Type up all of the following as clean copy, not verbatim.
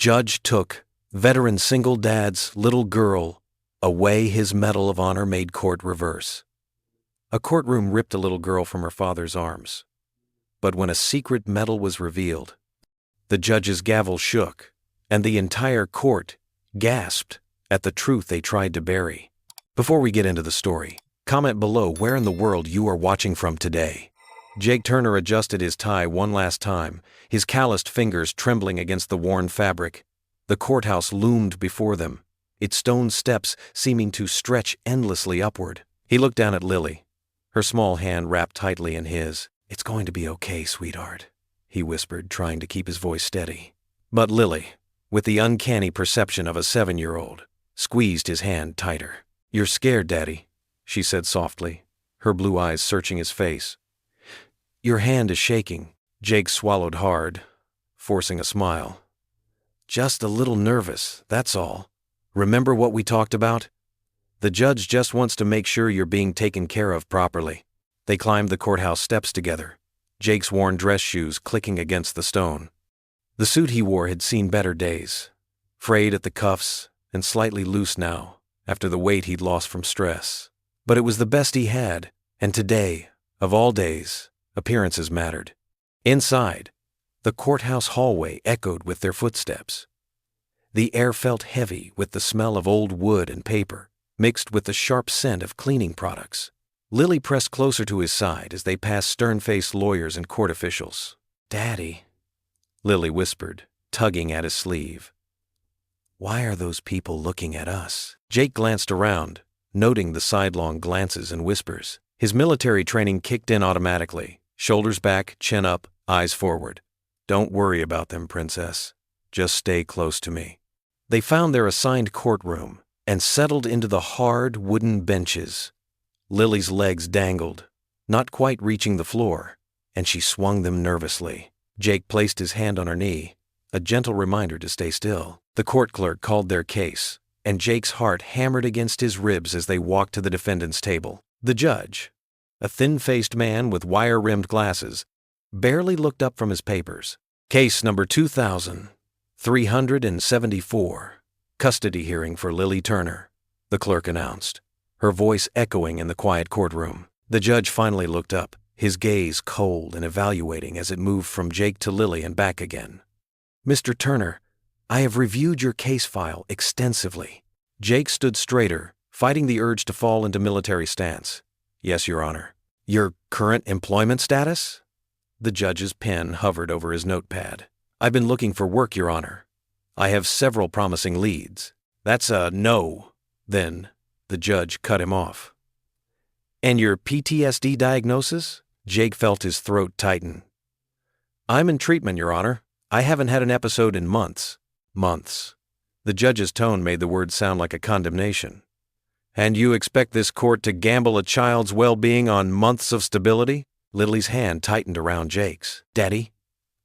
Judge took veteran single dad's little girl away. His Medal of Honor made court reverse. A courtroom ripped a little girl from her father's arms. But when a secret medal was revealed, the judge's gavel shook, and the entire court gasped at the truth they tried to bury. Before we get into the story, comment below where in the world you are watching from today. Jake Turner adjusted his tie one last time, his calloused fingers trembling against the worn fabric. The courthouse loomed before them, its stone steps seeming to stretch endlessly upward. He looked down at Lily, her small hand wrapped tightly in his. "It's going to be okay, sweetheart," he whispered, trying to keep his voice steady. But Lily, with the uncanny perception of a 7-year-old, squeezed his hand tighter. "You're scared, Daddy," she said softly, her blue eyes searching his face. "Your hand is shaking." Jake swallowed hard, forcing a smile. "Just a little nervous, that's all. Remember what we talked about? The judge just wants to make sure you're being taken care of properly." They climbed the courthouse steps together, Jake's worn dress shoes clicking against the stone. The suit he wore had seen better days, frayed at the cuffs and slightly loose now, after the weight he'd lost from stress. But it was the best he had, and today, of all days, appearances mattered. Inside, the courthouse hallway echoed with their footsteps. The air felt heavy with the smell of old wood and paper, mixed with the sharp scent of cleaning products. Lily pressed closer to his side as they passed stern-faced lawyers and court officials. "Daddy," Lily whispered, tugging at his sleeve. "Why are those people looking at us?" Jake glanced around, noting the sidelong glances and whispers. His military training kicked in automatically, shoulders back, chin up, eyes forward. "Don't worry about them, Princess. Just stay close to me." They found their assigned courtroom and settled into the hard wooden benches. Lily's legs dangled, not quite reaching the floor, and she swung them nervously. Jake placed his hand on her knee, a gentle reminder to stay still. The court clerk called their case, and Jake's heart hammered against his ribs as they walked to the defendant's table. The judge, a thin-faced man with wire-rimmed glasses, barely looked up from his papers. "Case number 2374, custody hearing for Lily Turner," the clerk announced, her voice echoing in the quiet courtroom. The judge finally looked up, his gaze cold and evaluating as it moved from Jake to Lily and back again. "Mr. Turner, I have reviewed your case file extensively." Jake stood straighter, fighting the urge to fall into military stance. "Yes, Your Honor." "Your current employment status?" The judge's pen hovered over his notepad. "I've been looking for work, Your Honor. I have several promising leads." "That's a no." Then the judge cut him off. "And your PTSD diagnosis?" Jake felt his throat tighten. "I'm in treatment, Your Honor. I haven't had an episode in months." Months. The judge's tone made the word sound like a condemnation. "And you expect this court to gamble a child's well-being on months of stability?" Lily's hand tightened around Jake's. "Daddy?"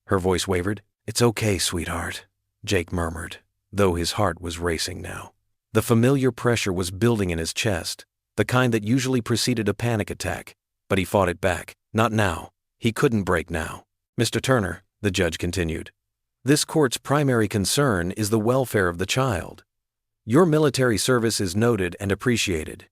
Her voice wavered. "It's okay, sweetheart," Jake murmured, though his heart was racing now. The familiar pressure was building in his chest, the kind that usually preceded a panic attack, but he fought it back. Not now. He couldn't break now. "Mr. Turner," the judge continued, "this court's primary concern is the welfare of the child. Your military service is noted and appreciated,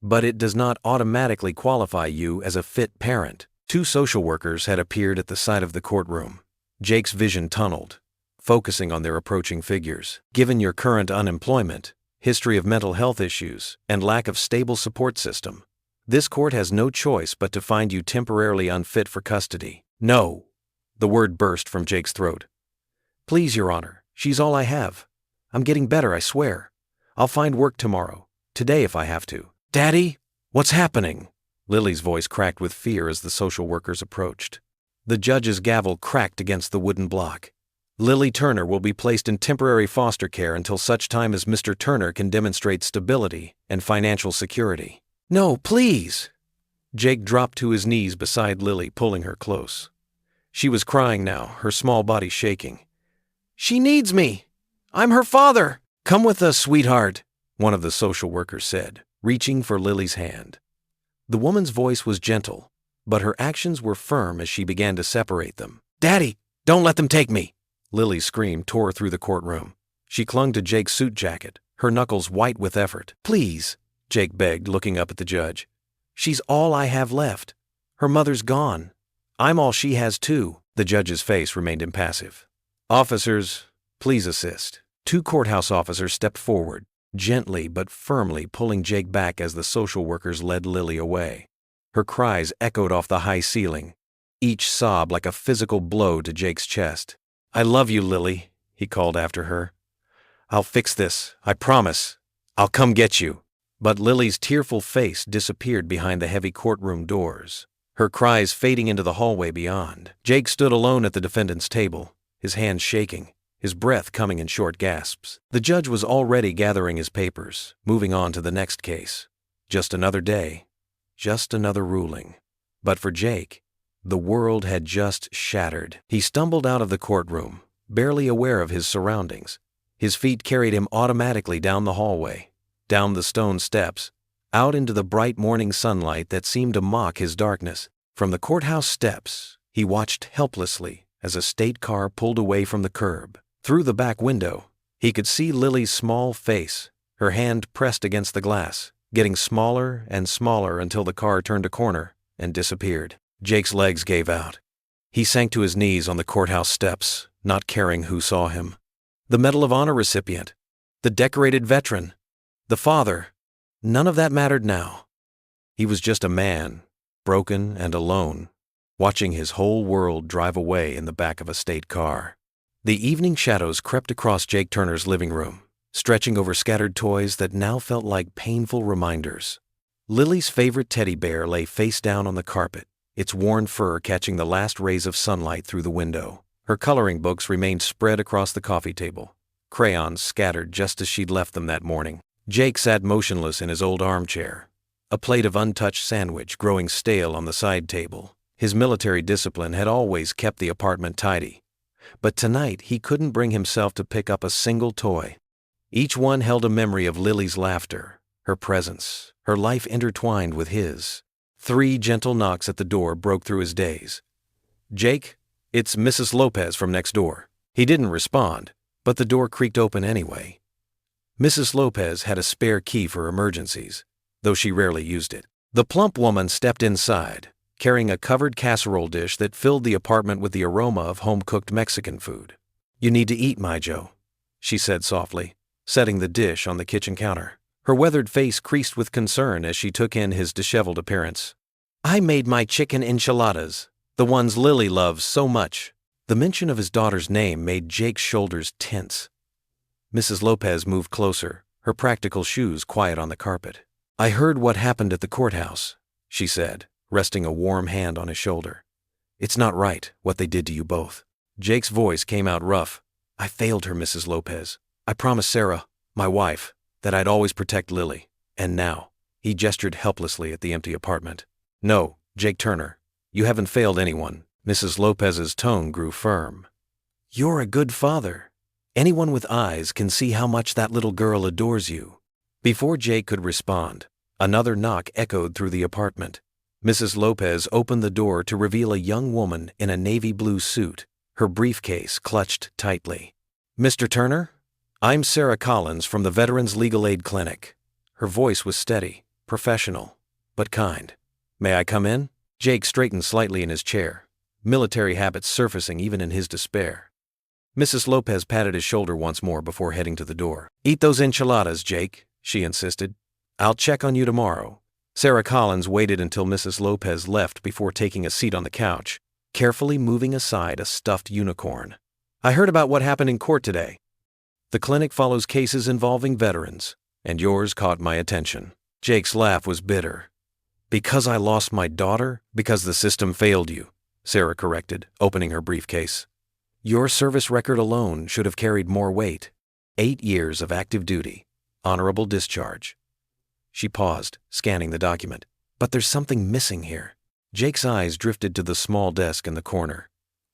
but it does not automatically qualify you as a fit parent." 2 social workers had appeared at the side of the courtroom. Jake's vision tunneled, focusing on their approaching figures. "Given your current unemployment, history of mental health issues, and lack of stable support system, this court has no choice but to find you temporarily unfit for custody." "No!" The word burst from Jake's throat. "Please, Your Honor, she's all I have. I'm getting better, I swear. I'll find work tomorrow, today if I have to." "Daddy, what's happening?" Lily's voice cracked with fear as the social workers approached. The judge's gavel cracked against the wooden block. "Lily Turner will be placed in temporary foster care until such time as Mr. Turner can demonstrate stability and financial security." "No, please!" Jake dropped to his knees beside Lily, pulling her close. She was crying now, her small body shaking. "She needs me! I'm her father!" "Come with us, sweetheart," one of the social workers said, reaching for Lily's hand. The woman's voice was gentle, but her actions were firm as she began to separate them. "Daddy, don't let them take me!" Lily's scream tore through the courtroom. She clung to Jake's suit jacket, her knuckles white with effort. "Please," Jake begged, looking up at the judge. "She's all I have left. Her mother's gone. I'm all she has too." The judge's face remained impassive. "Officers, please assist." 2 courthouse officers stepped forward, gently but firmly pulling Jake back as the social workers led Lily away. Her cries echoed off the high ceiling, each sob like a physical blow to Jake's chest. "I love you, Lily," he called after her. "I'll fix this, I promise. I'll come get you." But Lily's tearful face disappeared behind the heavy courtroom doors, her cries fading into the hallway beyond. Jake stood alone at the defendant's table, his hands shaking, his breath coming in short gasps. The judge was already gathering his papers, moving on to the next case. Just another day, just another ruling. But for Jake, the world had just shattered. He stumbled out of the courtroom, barely aware of his surroundings. His feet carried him automatically down the hallway, down the stone steps, out into the bright morning sunlight that seemed to mock his darkness. From the courthouse steps, he watched helplessly as a state car pulled away from the curb. Through the back window, he could see Lily's small face, her hand pressed against the glass, getting smaller and smaller until the car turned a corner and disappeared. Jake's legs gave out. He sank to his knees on the courthouse steps, not caring who saw him. The Medal of Honor recipient, the decorated veteran, the father, none of that mattered now. He was just a man, broken and alone, watching his whole world drive away in the back of a state car. The evening shadows crept across Jake Turner's living room, stretching over scattered toys that now felt like painful reminders. Lily's favorite teddy bear lay face down on the carpet, its worn fur catching the last rays of sunlight through the window. Her coloring books remained spread across the coffee table, crayons scattered just as she'd left them that morning. Jake sat motionless in his old armchair, a plate of untouched sandwich growing stale on the side table. His military discipline had always kept the apartment tidy, but tonight he couldn't bring himself to pick up a single toy. Each one held a memory of Lily's laughter, her presence, her life intertwined with his. 3 gentle knocks at the door broke through his daze. "Jake, it's Mrs. Lopez from next door." He didn't respond, but the door creaked open anyway. Mrs. Lopez had a spare key for emergencies, though she rarely used it. The plump woman stepped inside, carrying a covered casserole dish that filled the apartment with the aroma of home-cooked Mexican food. "You need to eat, my Joe," she said softly, setting the dish on the kitchen counter. Her weathered face creased with concern as she took in his disheveled appearance. "I made my chicken enchiladas, the ones Lily loves so much." The mention of his daughter's name made Jake's shoulders tense. Mrs. Lopez moved closer, her practical shoes quiet on the carpet. "I heard what happened at the courthouse," she said, resting a warm hand on his shoulder. "It's not right, what they did to you both." Jake's voice came out rough. "I failed her, Mrs. Lopez. I promised Sarah, my wife, that I'd always protect Lily. And now," he gestured helplessly at the empty apartment. "No, Jake Turner, you haven't failed anyone." Mrs. Lopez's tone grew firm. "You're a good father. Anyone with eyes can see how much that little girl adores you." Before Jake could respond, another knock echoed through the apartment. Mrs. Lopez opened the door to reveal a young woman in a navy blue suit, her briefcase clutched tightly. "Mr. Turner? I'm Sarah Collins from the Veterans Legal Aid Clinic." Her voice was steady, professional, but kind. "May I come in?" Jake straightened slightly in his chair, military habits surfacing even in his despair. Mrs. Lopez patted his shoulder once more before heading to the door. "Eat those enchiladas, Jake," she insisted. "I'll check on you tomorrow." Sarah Collins waited until Mrs. Lopez left before taking a seat on the couch, carefully moving aside a stuffed unicorn. "I heard about what happened in court today. The clinic follows cases involving veterans, and yours caught my attention." Jake's laugh was bitter. "Because I lost my daughter? Because the system failed you," Sarah corrected, opening her briefcase. "Your service record alone should have carried more weight. 8 years of active duty, honorable discharge." She paused, scanning the document. "But there's something missing here." Jake's eyes drifted to the small desk in the corner.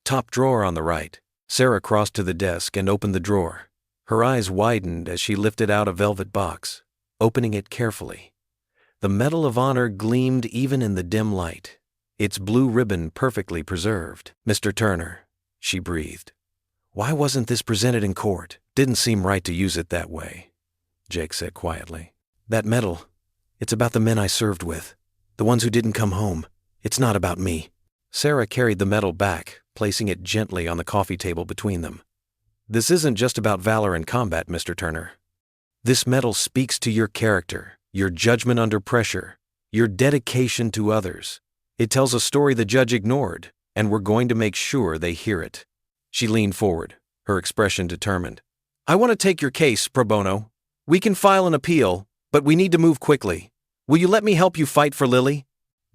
"Top drawer on the right." Sarah crossed to the desk and opened the drawer. Her eyes widened as she lifted out a velvet box, opening it carefully. The Medal of Honor gleamed even in the dim light, its blue ribbon perfectly preserved. "Mr. Turner," she breathed, Why wasn't this presented in court? Didn't seem right to use it that way, Jake said quietly. That medal, it's about the men I served with, the ones who didn't come home. It's not about me. Sarah carried the medal back, placing it gently on the coffee table between them. This isn't just about valor in combat, Mr. Turner. This medal speaks to your character, your judgment under pressure, your dedication to others. It tells a story the judge ignored, and we're going to make sure they hear it. She leaned forward, her expression determined. I want to take your case, pro bono. We can file an appeal, but we need to move quickly. Will you let me help you fight for Lily?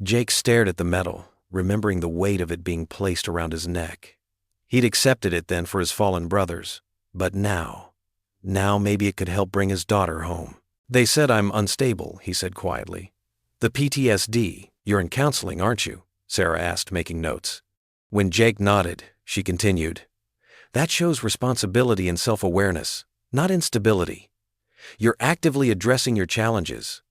Jake stared at the medal, remembering the weight of it being placed around his neck. He'd accepted it then for his fallen brothers, but now maybe it could help bring his daughter home. They said I'm unstable, he said quietly. The PTSD, you're in counseling, aren't you? Sarah asked, making notes. When Jake nodded, she continued. That shows responsibility and self-awareness, not instability. You're actively addressing your challenges.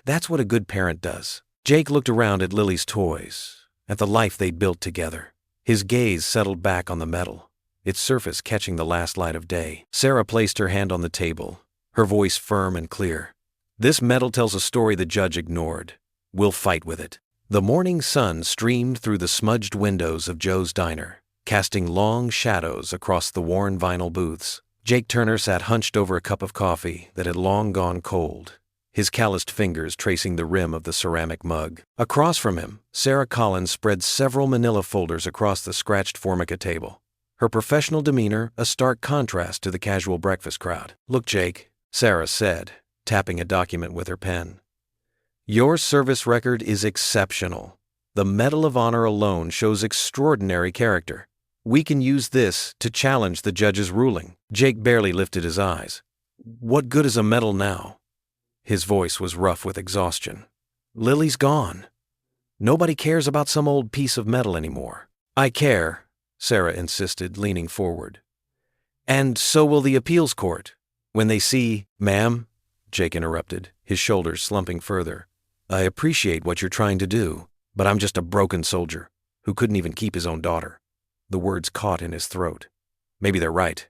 That's what a good parent does. Jake looked around at Lily's toys, at the life they'd built together. His gaze settled back on the medal, its surface catching the last light of day. Sarah placed her hand on the table, her voice firm and clear. This medal tells a story the judge ignored. We'll fight with it. The morning sun streamed through the smudged windows of Joe's Diner, casting long shadows across the worn vinyl booths. Jake Turner sat hunched over a cup of coffee that had long gone cold, his calloused fingers tracing the rim of the ceramic mug. Across from him, Sarah Collins spread several manila folders across the scratched Formica table, her professional demeanor a stark contrast to the casual breakfast crowd. Look, Jake, Sarah said, tapping a document with her pen. Your service record is exceptional. The Medal of Honor alone shows extraordinary character. We can use this to challenge the judge's ruling. Jake barely lifted his eyes. What good is a medal now? His voice was rough with exhaustion. Lily's gone. Nobody cares about some old piece of metal anymore. I care, Sarah insisted, leaning forward. And so will the appeals court. When they see, Ma'am, Jake interrupted, his shoulders slumping further. I appreciate what you're trying to do, but I'm just a broken soldier who couldn't even keep his own daughter. The words caught in his throat. Maybe they're right.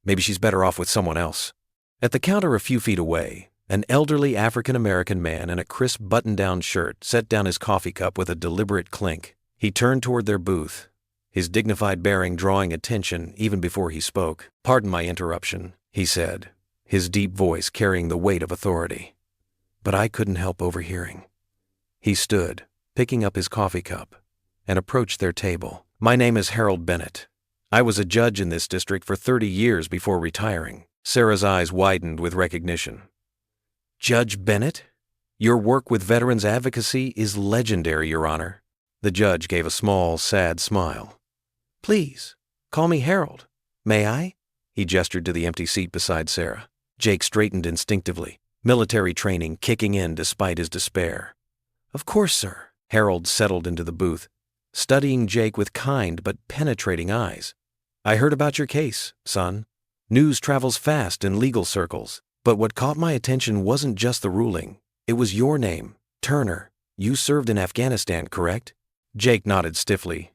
Maybe she's better off with someone else. At the counter a few feet away, an elderly African-American man in a crisp button-down shirt set down his coffee cup with a deliberate clink. He turned toward their booth, his dignified bearing drawing attention even before he spoke. Pardon my interruption, he said, his deep voice carrying the weight of authority. But I couldn't help overhearing. He stood, picking up his coffee cup, and approached their table. My name is Harold Bennett. I was a judge in this district for 30 years before retiring. Sarah's eyes widened with recognition. Judge Bennett? Your work with veterans advocacy is legendary, Your Honor. The judge gave a small, sad smile. Please, call me Harold. May I? He gestured to the empty seat beside Sarah. Jake straightened instinctively, military training kicking in despite his despair. Of course, sir. Harold settled into the booth, studying Jake with kind but penetrating eyes. I heard about your case, son. News travels fast in legal circles, but what caught my attention wasn't just the ruling. It was your name, Turner. You served in Afghanistan, correct? Jake nodded stiffly.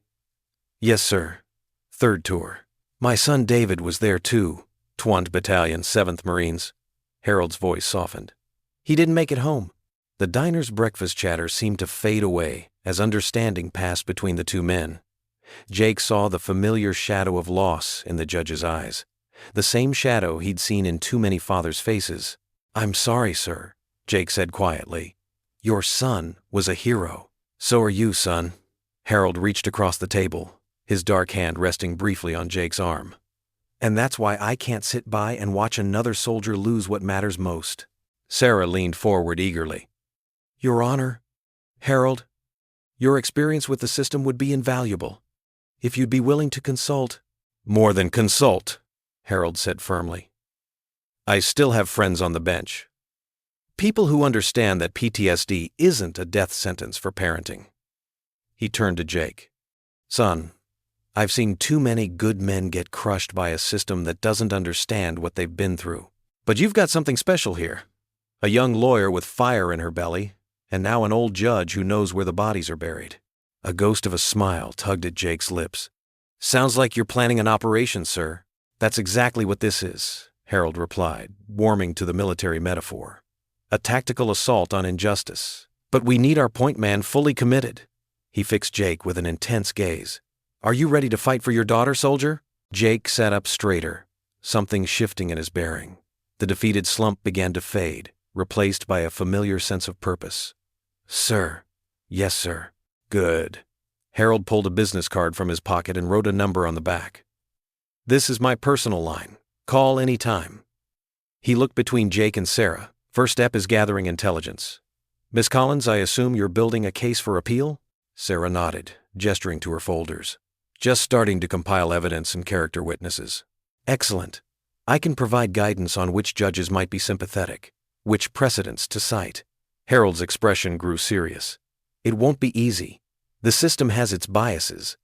Yes, sir. 3rd tour. My son David was there too, 20th Battalion, 7th Marines. Harold's voice softened. He didn't make it home. The diner's breakfast chatter seemed to fade away as understanding passed between the two men. Jake saw the familiar shadow of loss in the judge's eyes, the same shadow he'd seen in too many fathers' faces. I'm sorry, sir, Jake said quietly. Your son was a hero. So are you, son. Harold reached across the table, his dark hand resting briefly on Jake's arm. And that's why I can't sit by and watch another soldier lose what matters most. Sarah leaned forward eagerly. Your Honor, Harold, your experience with the system would be invaluable. If you'd be willing to consult— More than consult, Harold said firmly. I still have friends on the bench. People who understand that PTSD isn't a death sentence for parenting. He turned to Jake. Son, I've seen too many good men get crushed by a system that doesn't understand what they've been through. But you've got something special here. A young lawyer with fire in her belly, and now an old judge who knows where the bodies are buried. A ghost of a smile tugged at Jake's lips. Sounds like you're planning an operation, sir. That's exactly what this is, Harold replied, warming to the military metaphor. A tactical assault on injustice. But we need our point man fully committed. He fixed Jake with an intense gaze. Are you ready to fight for your daughter, soldier? Jake sat up straighter, something shifting in his bearing. The defeated slump began to fade, replaced by a familiar sense of purpose. Sir. Yes, sir. Good. Harold pulled a business card from his pocket and wrote a number on the back. This is my personal line. Call any time. He looked between Jake and Sarah. First step is gathering intelligence. Miss Collins, I assume you're building a case for appeal? Sarah nodded, gesturing to her folders. Just starting to compile evidence and character witnesses. Excellent. I can provide guidance on which judges might be sympathetic, which precedents to cite. Harold's expression grew serious. It won't be easy. The system has its biases.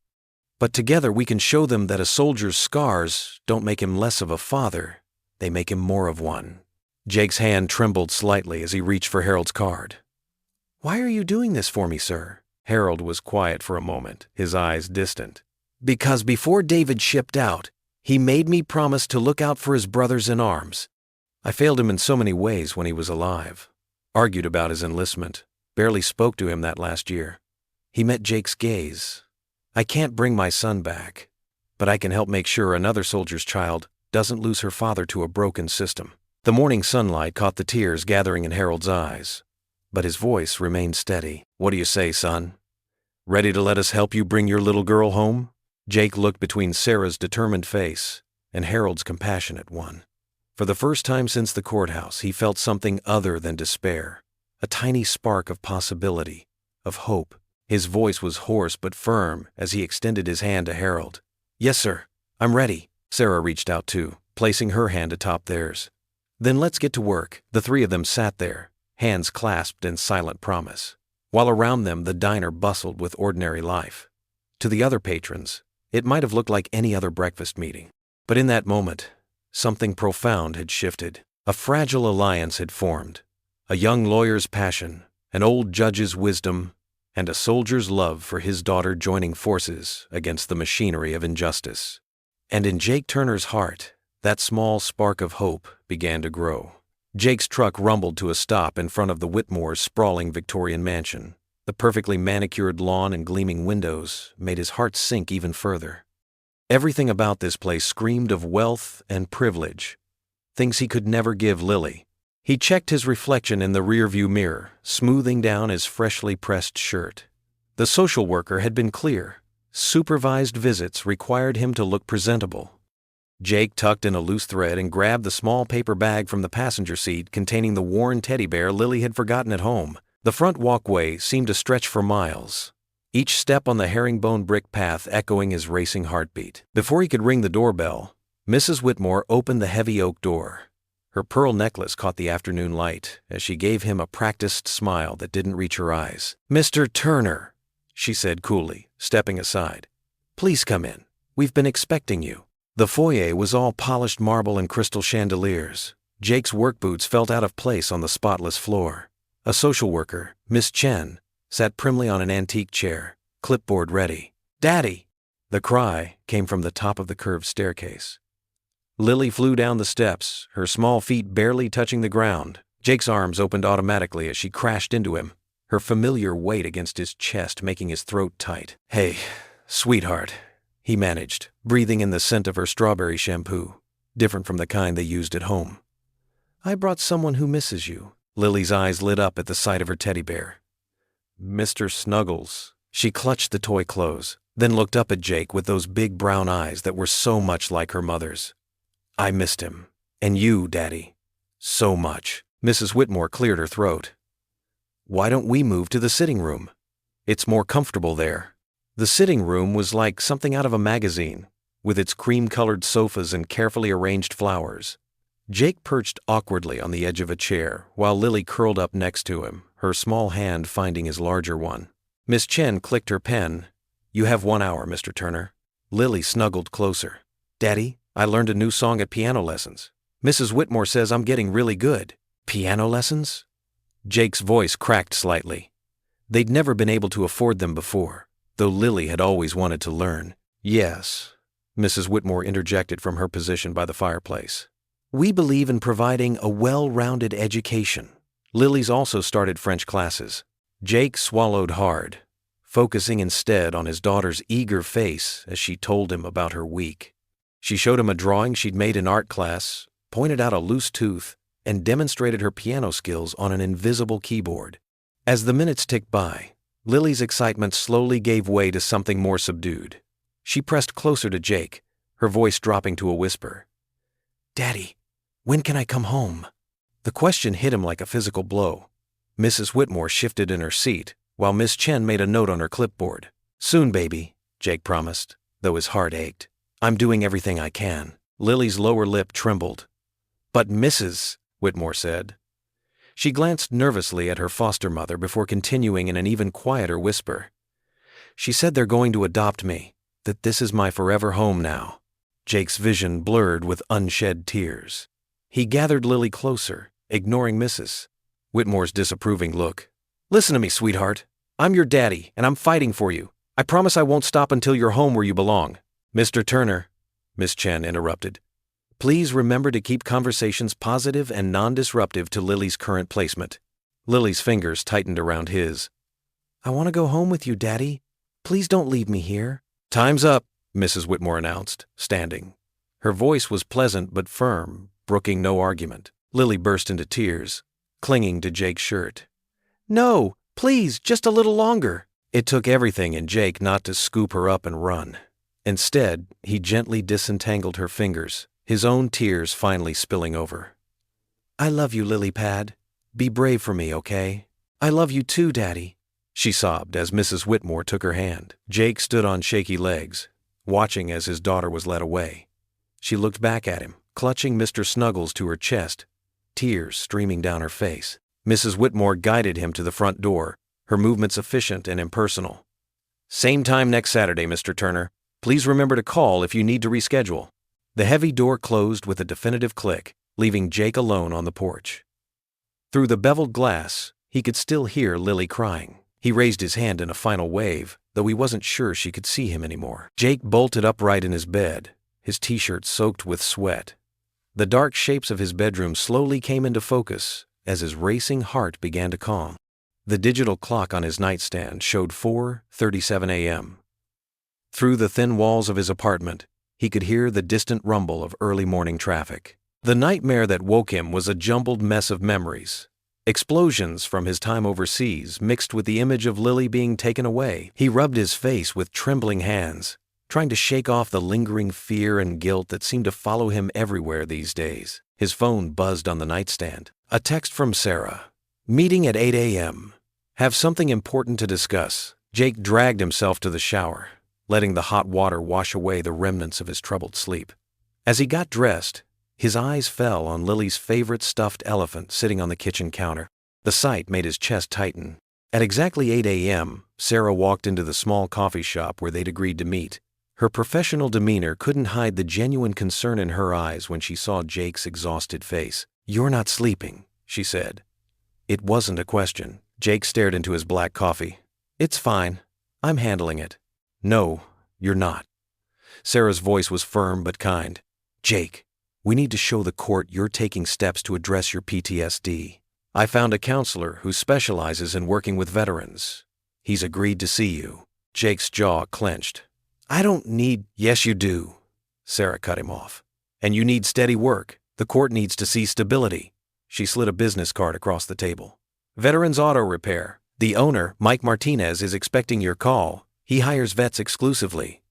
But together we can show them that a soldier's scars don't make him less of a father, they make him more of one. Jake's hand trembled slightly as he reached for Harold's card. Why are you doing this for me, sir? Harold was quiet for a moment, his eyes distant. Because before David shipped out, he made me promise to look out for his brothers in arms. I failed him in so many ways when he was alive. Argued about his enlistment. Barely spoke to him that last year. He met Jake's gaze. I can't bring my son back, but I can help make sure another soldier's child doesn't lose her father to a broken system. The morning sunlight caught the tears gathering in Harold's eyes, but his voice remained steady. What do you say, son? Ready to let us help you bring your little girl home? Jake looked between Sarah's determined face and Harold's compassionate one. For the first time since the courthouse, he felt something other than despair, a tiny spark of possibility, of hope. His voice was hoarse but firm as he extended his hand to Harold. Yes, sir. I'm ready. Sarah reached out too, placing her hand atop theirs. Then let's get to work. The three of them sat there, hands clasped in silent promise, while around them the diner bustled with ordinary life. To the other patrons, it might have looked like any other breakfast meeting. But in that moment, something profound had shifted. A fragile alliance had formed. A young lawyer's passion, an old judge's wisdom, and a soldier's love for his daughter joining forces against the machinery of injustice. And in Jake Turner's heart, that small spark of hope began to grow. Jake's truck rumbled to a stop in front of the Whitmore's sprawling Victorian mansion. The perfectly manicured lawn and gleaming windows made his heart sink even further. Everything about this place screamed of wealth and privilege, things he could never give Lily. He checked his reflection in the rearview mirror, smoothing down his freshly pressed shirt. The social worker had been clear. Supervised visits required him to look presentable. Jake tucked in a loose thread and grabbed the small paper bag from the passenger seat containing the worn teddy bear Lily had forgotten at home. The front walkway seemed to stretch for miles, each step on the herringbone brick path echoing his racing heartbeat. Before he could ring the doorbell, Mrs. Whitmore opened the heavy oak door. Her pearl necklace caught the afternoon light as she gave him a practiced smile that didn't reach her eyes. Mr. Turner, she said coolly, stepping aside. Please come in. We've been expecting you. The foyer was all polished marble and crystal chandeliers. Jake's work boots felt out of place on the spotless floor. A social worker, Miss Chen, sat primly on an antique chair, clipboard ready. Daddy! The cry came from the top of the curved staircase. Lily flew down the steps, her small feet barely touching the ground. Jake's arms opened automatically as she crashed into him, her familiar weight against his chest making his throat tight. Hey, sweetheart, he managed, breathing in the scent of her strawberry shampoo, different from the kind they used at home. I brought someone who misses you. Lily's eyes lit up at the sight of her teddy bear. Mr. Snuggles. She clutched the toy close, then looked up at Jake with those big brown eyes that were so much like her mother's. I missed him. And you, Daddy. So much. Mrs. Whitmore cleared her throat. Why don't we move to the sitting room? It's more comfortable there. The sitting room was like something out of a magazine, with its cream-colored sofas and carefully arranged flowers. Jake perched awkwardly on the edge of a chair, while Lily curled up next to him, her small hand finding his larger one. Miss Chen clicked her pen. You have 1 hour, Mr. Turner. Lily snuggled closer. Daddy, I learned a new song at piano lessons. Mrs. Whitmore says I'm getting really good. Piano lessons? Jake's voice cracked slightly. They'd never been able to afford them before, though Lily had always wanted to learn. Yes, Mrs. Whitmore interjected from her position by the fireplace. We believe in providing a well-rounded education. Lily's also started French classes. Jake swallowed hard, focusing instead on his daughter's eager face as she told him about her week. She showed him a drawing she'd made in art class, pointed out a loose tooth, and demonstrated her piano skills on an invisible keyboard. As the minutes ticked by, Lily's excitement slowly gave way to something more subdued. She pressed closer to Jake, her voice dropping to a whisper. Daddy, when can I come home? The question hit him like a physical blow. Mrs. Whitmore shifted in her seat, while Miss Chen made a note on her clipboard. Soon, baby, Jake promised, though his heart ached. I'm doing everything I can. Lily's lower lip trembled. But Mrs. Whitmore said. She glanced nervously at her foster mother before continuing in an even quieter whisper. She said they're going to adopt me, that this is my forever home now. Jake's vision blurred with unshed tears. He gathered Lily closer, ignoring Mrs. Whitmore's disapproving look. Listen to me, sweetheart. I'm your daddy, and I'm fighting for you. I promise I won't stop until you're home where you belong. Mr. Turner, Miss Chen interrupted. Please remember to keep conversations positive and non-disruptive to Lily's current placement. Lily's fingers tightened around his. I want to go home with you, Daddy. Please don't leave me here. Time's up, Mrs. Whitmore announced, standing. Her voice was pleasant but firm, brooking no argument. Lily burst into tears, clinging to Jake's shirt. No, please, just a little longer. It took everything in Jake not to scoop her up and run. Instead, he gently disentangled her fingers, his own tears finally spilling over. I love you, Lily Pad. Be brave for me, okay? I love you too, Daddy, she sobbed as Mrs. Whitmore took her hand. Jake stood on shaky legs, watching as his daughter was led away. She looked back at him, clutching Mr. Snuggles to her chest, tears streaming down her face. Mrs. Whitmore guided him to the front door, her movements efficient and impersonal. Same time next Saturday, Mr. Turner. Please remember to call if you need to reschedule. The heavy door closed with a definitive click, leaving Jake alone on the porch. Through the beveled glass, he could still hear Lily crying. He raised his hand in a final wave, though he wasn't sure she could see him anymore. Jake bolted upright in his bed, his t-shirt soaked with sweat. The dark shapes of his bedroom slowly came into focus as his racing heart began to calm. The digital clock on his nightstand showed 4:37 a.m. Through the thin walls of his apartment, he could hear the distant rumble of early morning traffic. The nightmare that woke him was a jumbled mess of memories. Explosions from his time overseas mixed with the image of Lily being taken away. He rubbed his face with trembling hands, trying to shake off the lingering fear and guilt that seemed to follow him everywhere these days. His phone buzzed on the nightstand. A text from Sarah. Meeting at 8 a.m. Have something important to discuss. Jake dragged himself to the shower, letting the hot water wash away the remnants of his troubled sleep. As he got dressed, his eyes fell on Lily's favorite stuffed elephant sitting on the kitchen counter. The sight made his chest tighten. At exactly 8 a.m., Sarah walked into the small coffee shop where they'd agreed to meet. Her professional demeanor couldn't hide the genuine concern in her eyes when she saw Jake's exhausted face. You're not sleeping, she said. It wasn't a question. Jake stared into his black coffee. It's fine. I'm handling it. No, you're not. Sarah's voice was firm but kind. Jake, we need to show the court you're taking steps to address your PTSD. I found a counselor who specializes in working with veterans. He's agreed to see you. Jake's jaw clenched. I don't need— Yes, you do, Sarah cut him off. And you need steady work. The court needs to see stability. She slid a business card across the table. Veterans Auto Repair. The owner, Mike Martinez, is expecting your call. He hires vets exclusively.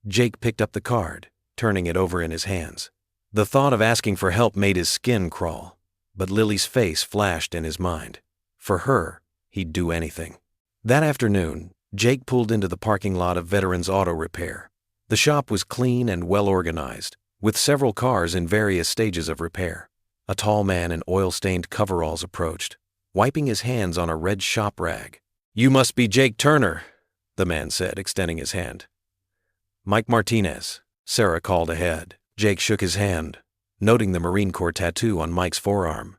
Jake picked up the card, turning it over in his hands. The thought of asking for help made his skin crawl, but Lily's face flashed in his mind. For her, he'd do anything. That afternoon, Jake pulled into the parking lot of Veterans Auto Repair. The shop was clean and well organized, with several cars in various stages of repair. A tall man in oil-stained coveralls approached, wiping his hands on a red shop rag. You must be Jake Turner, the man said, extending his hand. Mike Martinez, Sarah called ahead. Jake shook his hand, noting the Marine Corps tattoo on Mike's forearm.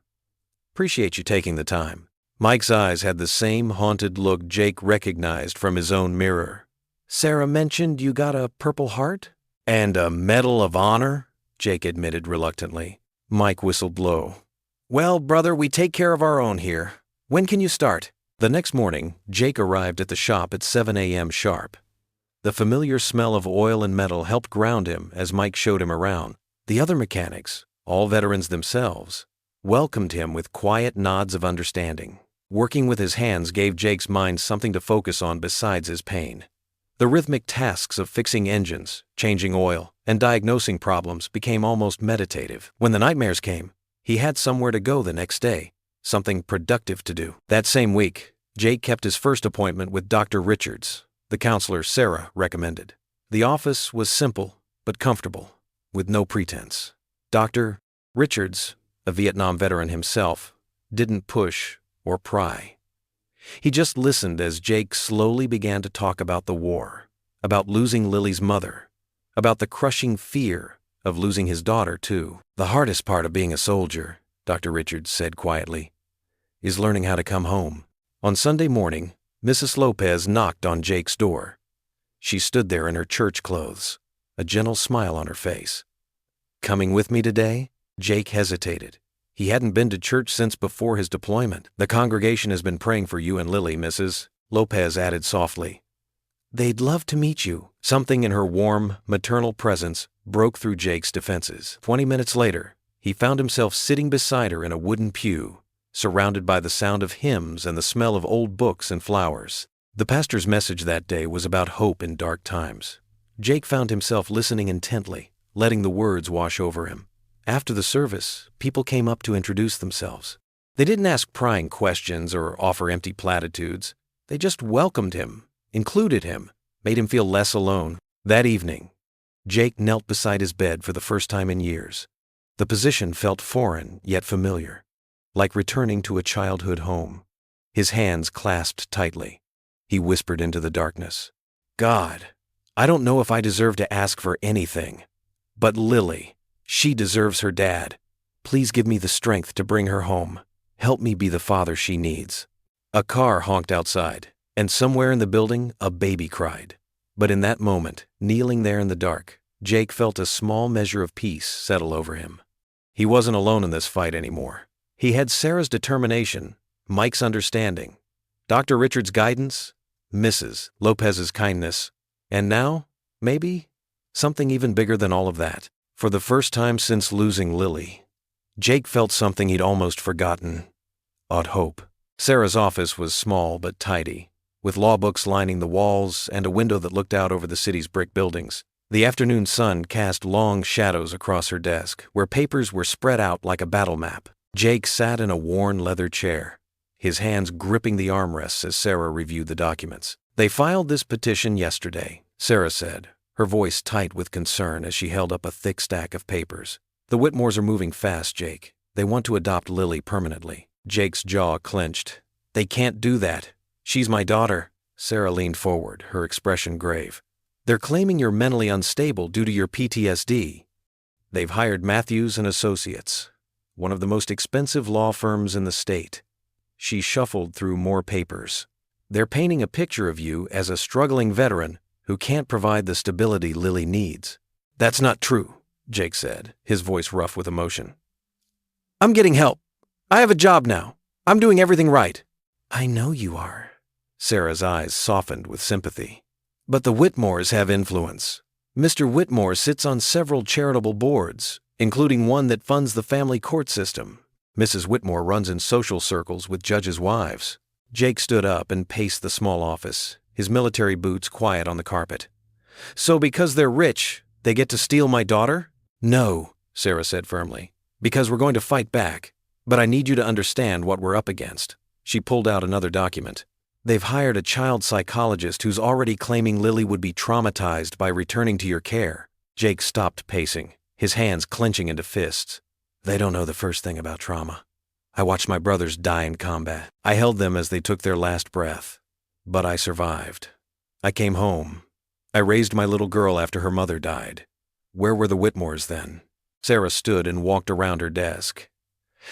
Appreciate you taking the time. Mike's eyes had the same haunted look Jake recognized from his own mirror. Sarah mentioned you got a Purple Heart? And a Medal of Honor? Jake admitted reluctantly. Mike whistled low. Well, brother, we take care of our own here. When can you start? The next morning, Jake arrived at the shop at 7 a.m. sharp. The familiar smell of oil and metal helped ground him as Mike showed him around. The other mechanics, all veterans themselves, welcomed him with quiet nods of understanding. Working with his hands gave Jake's mind something to focus on besides his pain. The rhythmic tasks of fixing engines, changing oil, and diagnosing problems became almost meditative. When the nightmares came, he had somewhere to go the next day, something productive to do. That same week, Jake kept his first appointment with Dr. Richards, the counselor Sarah recommended. The office was simple but comfortable, with no pretense. Dr. Richards, a Vietnam veteran himself, didn't push or pry. He just listened as Jake slowly began to talk about the war, about losing Lily's mother, about the crushing fear of losing his daughter, too. The hardest part of being a soldier, Dr. Richards said quietly, is learning how to come home. On Sunday morning, Mrs. Lopez knocked on Jake's door. She stood there in her church clothes, a gentle smile on her face. Coming with me today? Jake hesitated. He hadn't been to church since before his deployment. The congregation has been praying for you and Lily, Mrs. Lopez added softly. They'd love to meet you. Something in her warm, maternal presence broke through Jake's defenses. 20 minutes later, he found himself sitting beside her in a wooden pew, surrounded by the sound of hymns and the smell of old books and flowers. The pastor's message that day was about hope in dark times. Jake found himself listening intently, letting the words wash over him. After the service, people came up to introduce themselves. They didn't ask prying questions or offer empty platitudes. They just welcomed him, included him, made him feel less alone. That evening, Jake knelt beside his bed for the first time in years. The position felt foreign yet familiar, like returning to a childhood home. His hands clasped tightly. He whispered into the darkness, God, I don't know if I deserve to ask for anything, but Lily, she deserves her dad. Please give me the strength to bring her home. Help me be the father she needs. A car honked outside, and somewhere in the building, a baby cried. But in that moment, kneeling there in the dark, Jake felt a small measure of peace settle over him. He wasn't alone in this fight anymore. He had Sarah's determination, Mike's understanding, Dr. Richards' guidance, Mrs. Lopez's kindness, and now, maybe, something even bigger than all of that. For the first time since losing Lily, Jake felt something he'd almost forgotten: odd hope. Sarah's office was small but tidy, with law books lining the walls and a window that looked out over the city's brick buildings. The afternoon sun cast long shadows across her desk, where papers were spread out like a battle map. Jake sat in a worn leather chair, his hands gripping the armrests as Sarah reviewed the documents. They filed this petition yesterday, Sarah said, her voice tight with concern as she held up a thick stack of papers. The Whitmores are moving fast, Jake. They want to adopt Lily permanently. Jake's jaw clenched. They can't do that. She's my daughter. Sarah leaned forward, her expression grave. They're claiming you're mentally unstable due to your PTSD. They've hired Matthews and Associates, one of the most expensive law firms in the state. She shuffled through more papers. They're painting a picture of you as a struggling veteran who can't provide the stability Lily needs. That's not true, Jake said, his voice rough with emotion. I'm getting help. I have a job now. I'm doing everything right. I know you are. Sarah's eyes softened with sympathy. But the Whitmores have influence. Mr. Whitmore sits on several charitable boards, including one that funds the family court system. Mrs. Whitmore runs in social circles with judges' wives. Jake stood up and paced the small office, his military boots quiet on the carpet. So because they're rich, they get to steal my daughter? No, Sarah said firmly, because we're going to fight back. But I need you to understand what we're up against. She pulled out another document. They've hired a child psychologist who's already claiming Lily would be traumatized by returning to your care. Jake stopped pacing, his hands clenching into fists. They don't know the first thing about trauma. I watched my brothers die in combat. I held them as they took their last breath. But I survived. I came home. I raised my little girl after her mother died. Where were the Whitmores then? Sarah stood and walked around her desk.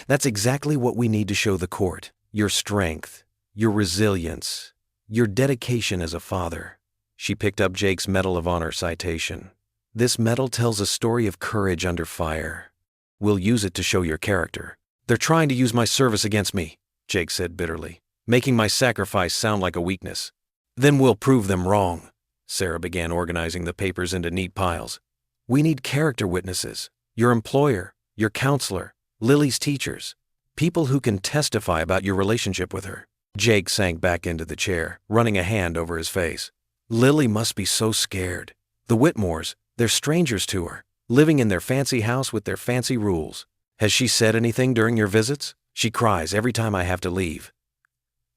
That's exactly what we need to show the court. Your strength, your resilience, your dedication as a father. She picked up Jake's Medal of Honor citation. "This medal tells a story of courage under fire. We'll use it to show your character." "They're trying to use my service against me," Jake said bitterly, "making my sacrifice sound like a weakness." "Then we'll prove them wrong." Sarah began organizing the papers into neat piles. "We need character witnesses. Your employer, your counselor, Lily's teachers. People who can testify about your relationship with her." Jake sank back into the chair, running a hand over his face. "Lily must be so scared. The Whitmores, they're strangers to her, living in their fancy house with their fancy rules. Has she said anything during your visits? She cries every time I have to leave."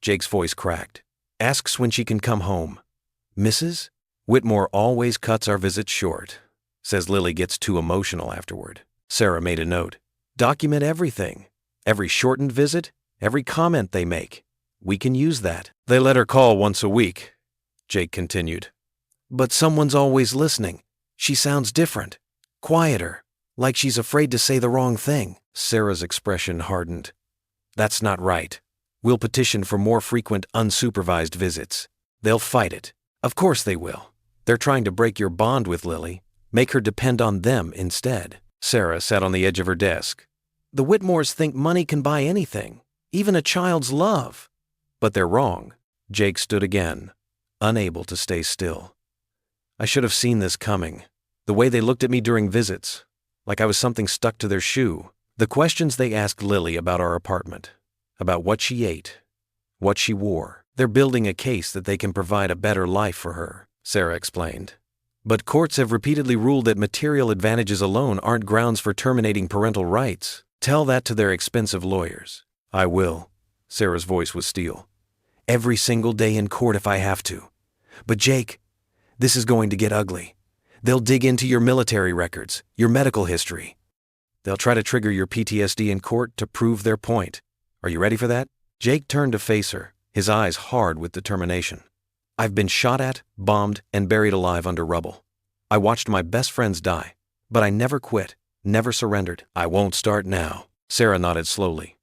Jake's voice cracked. "Asks when she can come home. Mrs. Whitmore always cuts our visits short. Says Lily gets too emotional afterward." Sarah made a note. "Document everything. Every shortened visit, every comment they make. We can use that." "They let her call once a week," Jake continued. "But someone's always listening. She sounds different. Quieter. Like she's afraid to say the wrong thing." Sarah's expression hardened. "That's not right. We'll petition for more frequent unsupervised visits. They'll fight it. Of course they will. They're trying to break your bond with Lily, make her depend on them instead." Sarah sat on the edge of her desk. "The Whitmores think money can buy anything, even a child's love." "But they're wrong." Jake stood again, unable to stay still. "I should have seen this coming. The way they looked at me during visits, like I was something stuck to their shoe. The questions they asked Lily about our apartment, about what she ate, what she wore. They're building a case that they can provide a better life for her," Sarah explained. "But courts have repeatedly ruled that material advantages alone aren't grounds for terminating parental rights. Tell that to their expensive lawyers." "I will." Sarah's voice was steel. "Every single day in court if I have to. But Jake, this is going to get ugly. They'll dig into your military records, your medical history. They'll try to trigger your PTSD in court to prove their point. Are you ready for that?" Jake turned to face her, his eyes hard with determination. "I've been shot at, bombed, and buried alive under rubble. I watched my best friends die, but I never quit, never surrendered." "I won't start now." Sarah nodded slowly.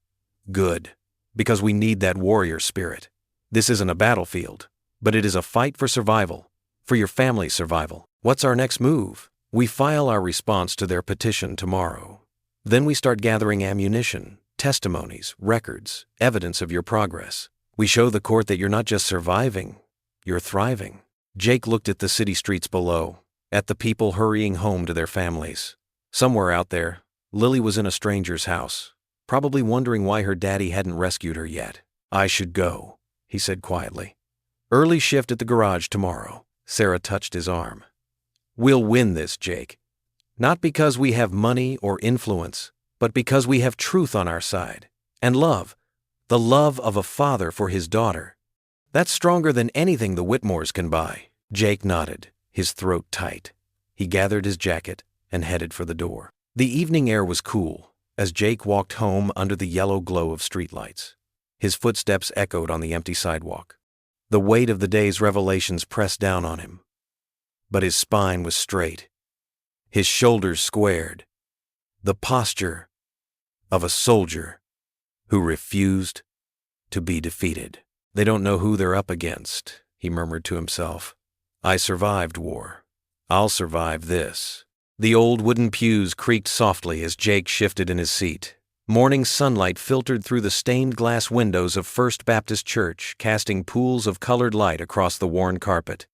"Good, because we need that warrior spirit. This isn't a battlefield, but it is a fight for survival, for your family's survival. What's our next move?" "We file our response to their petition tomorrow. Then we start gathering ammunition, testimonies, records, evidence of your progress. We show the court that you're not just surviving, you're thriving." Jake looked at the city streets below, at the people hurrying home to their families. Somewhere out there, Lily was in a stranger's house, probably wondering why her daddy hadn't rescued her yet. "I should go," he said quietly. "Early shift at the garage tomorrow." Sarah touched his arm. "We'll win this, Jake. Not because we have money or influence, but because we have truth on our side. And love. The love of a father for his daughter. That's stronger than anything the Whitmores can buy." Jake nodded, his throat tight. He gathered his jacket and headed for the door. The evening air was cool as Jake walked home under the yellow glow of streetlights. His footsteps echoed on the empty sidewalk. The weight of the day's revelations pressed down on him. But his spine was straight, his shoulders squared, the posture of a soldier who refused to be defeated. "They don't know who they're up against," he murmured to himself. "I survived war. I'll survive this." The old wooden pews creaked softly as Jake shifted in his seat. Morning sunlight filtered through the stained glass windows of First Baptist Church, casting pools of colored light across the worn carpet.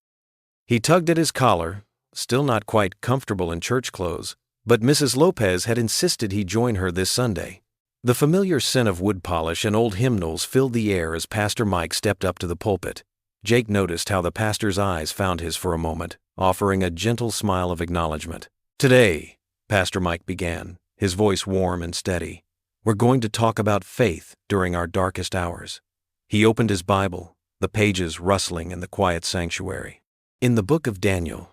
He tugged at his collar, still not quite comfortable in church clothes, but Mrs. Lopez had insisted he join her this Sunday. The familiar scent of wood polish and old hymnals filled the air as Pastor Mike stepped up to the pulpit. Jake noticed how the pastor's eyes found his for a moment, offering a gentle smile of acknowledgement. "Today," Pastor Mike began, his voice warm and steady, "we're going to talk about faith during our darkest hours." He opened his Bible, the pages rustling in the quiet sanctuary. In the book of Daniel,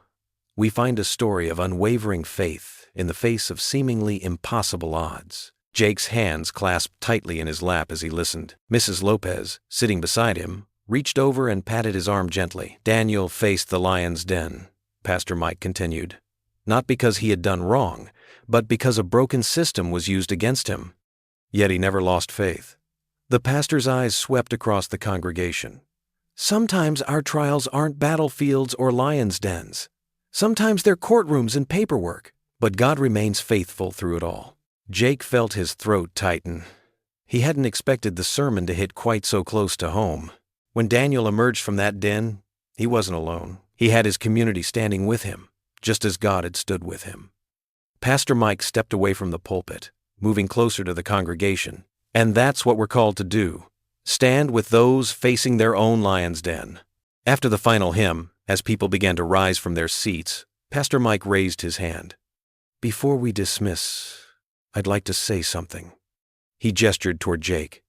we find a story of unwavering faith in the face of seemingly impossible odds. Jake's hands clasped tightly in his lap as he listened. Mrs. Lopez, sitting beside him, reached over and patted his arm gently. "Daniel faced the lion's den," Pastor Mike continued, "not because he had done wrong, but because a broken system was used against him. Yet he never lost faith." The pastor's eyes swept across the congregation. Sometimes our trials aren't battlefields or lions' dens. Sometimes they're courtrooms and paperwork. But God remains faithful through it all. Jake felt his throat tighten. He hadn't expected the sermon to hit quite so close to home. When Daniel emerged from that den, he wasn't alone. He had his community standing with him, just as God had stood with him. Pastor Mike stepped away from the pulpit, moving closer to the congregation. And that's what we're called to do. Stand with those facing their own lion's den. After the final hymn, as people began to rise from their seats, Pastor Mike raised his hand. Before we dismiss, I'd like to say something. He gestured toward Jake.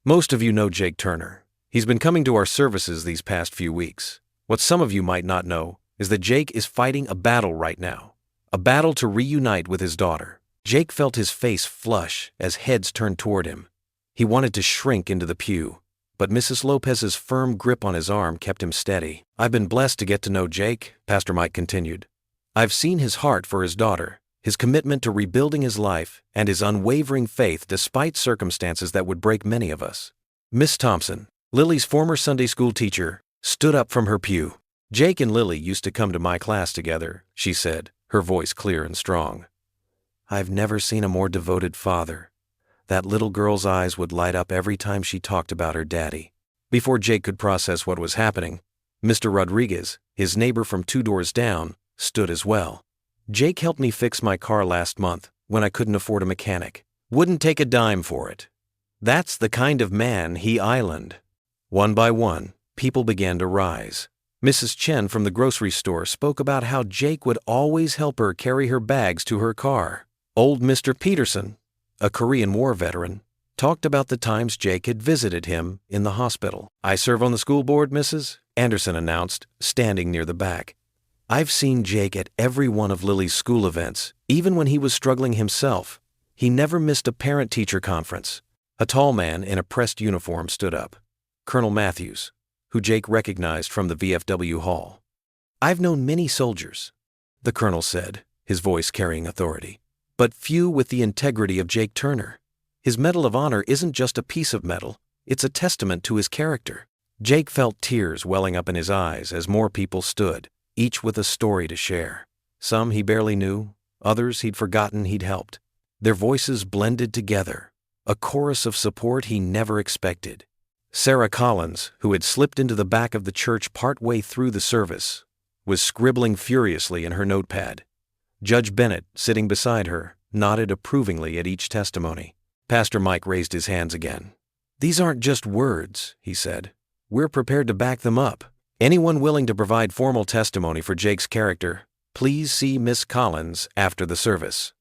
Most of you know Jake Turner. He's been coming to our services these past few weeks. What some of you might not know is that Jake is fighting a battle right now. A battle to reunite with his daughter. Jake felt his face flush as heads turned toward him. He wanted to shrink into the pew, but Mrs. Lopez's firm grip on his arm kept him steady. I've been blessed to get to know Jake, Pastor Mike continued. I've seen his heart for his daughter, his commitment to rebuilding his life, and his unwavering faith despite circumstances that would break many of us. Miss Thompson, Lily's former Sunday school teacher, stood up from her pew. Jake and Lily used to come to my class together, she said, her voice clear and strong. I've never seen a more devoted father. That little girl's eyes would light up every time she talked about her daddy. Before Jake could process what was happening, Mr. Rodriguez, his neighbor from 2 doors down, stood as well. Jake helped me fix my car last month when I couldn't afford a mechanic. Wouldn't take a dime for it. That's the kind of man he island. One by one, people began to rise. Mrs. Chen from the grocery store spoke about how Jake would always help her carry her bags to her car. Old Mr. Peterson, a Korean War veteran, talked about the times Jake had visited him in the hospital. I serve on the school board, Mrs. Anderson announced, standing near the back. I've seen Jake at every one of Lily's school events, even when he was struggling himself. He never missed a parent-teacher conference. A tall man in a pressed uniform stood up. Colonel Matthews, who Jake recognized from the VFW hall. I've known many soldiers, the colonel said, his voice carrying authority, but few with the integrity of Jake Turner. His Medal of Honor isn't just a piece of metal, it's a testament to his character. Jake felt tears welling up in his eyes as more people stood, each with a story to share. Some he barely knew, others he'd forgotten he'd helped. Their voices blended together, a chorus of support he never expected. Sarah Collins, who had slipped into the back of the church partway through the service, was scribbling furiously in her notepad. Judge Bennett, sitting beside her, nodded approvingly at each testimony. Pastor Mike raised his hands again. These aren't just words, he said. We're prepared to back them up. Anyone willing to provide formal testimony for Jake's character, please see Miss Collins after the service.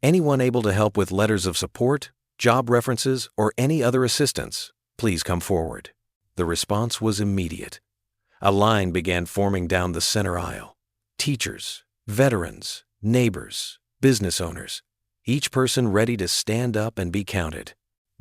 Anyone able to help with letters of support, job references, or any other assistance, please come forward. The response was immediate. A line began forming down the center aisle. Teachers, veterans, neighbors, business owners, each person ready to stand up and be counted.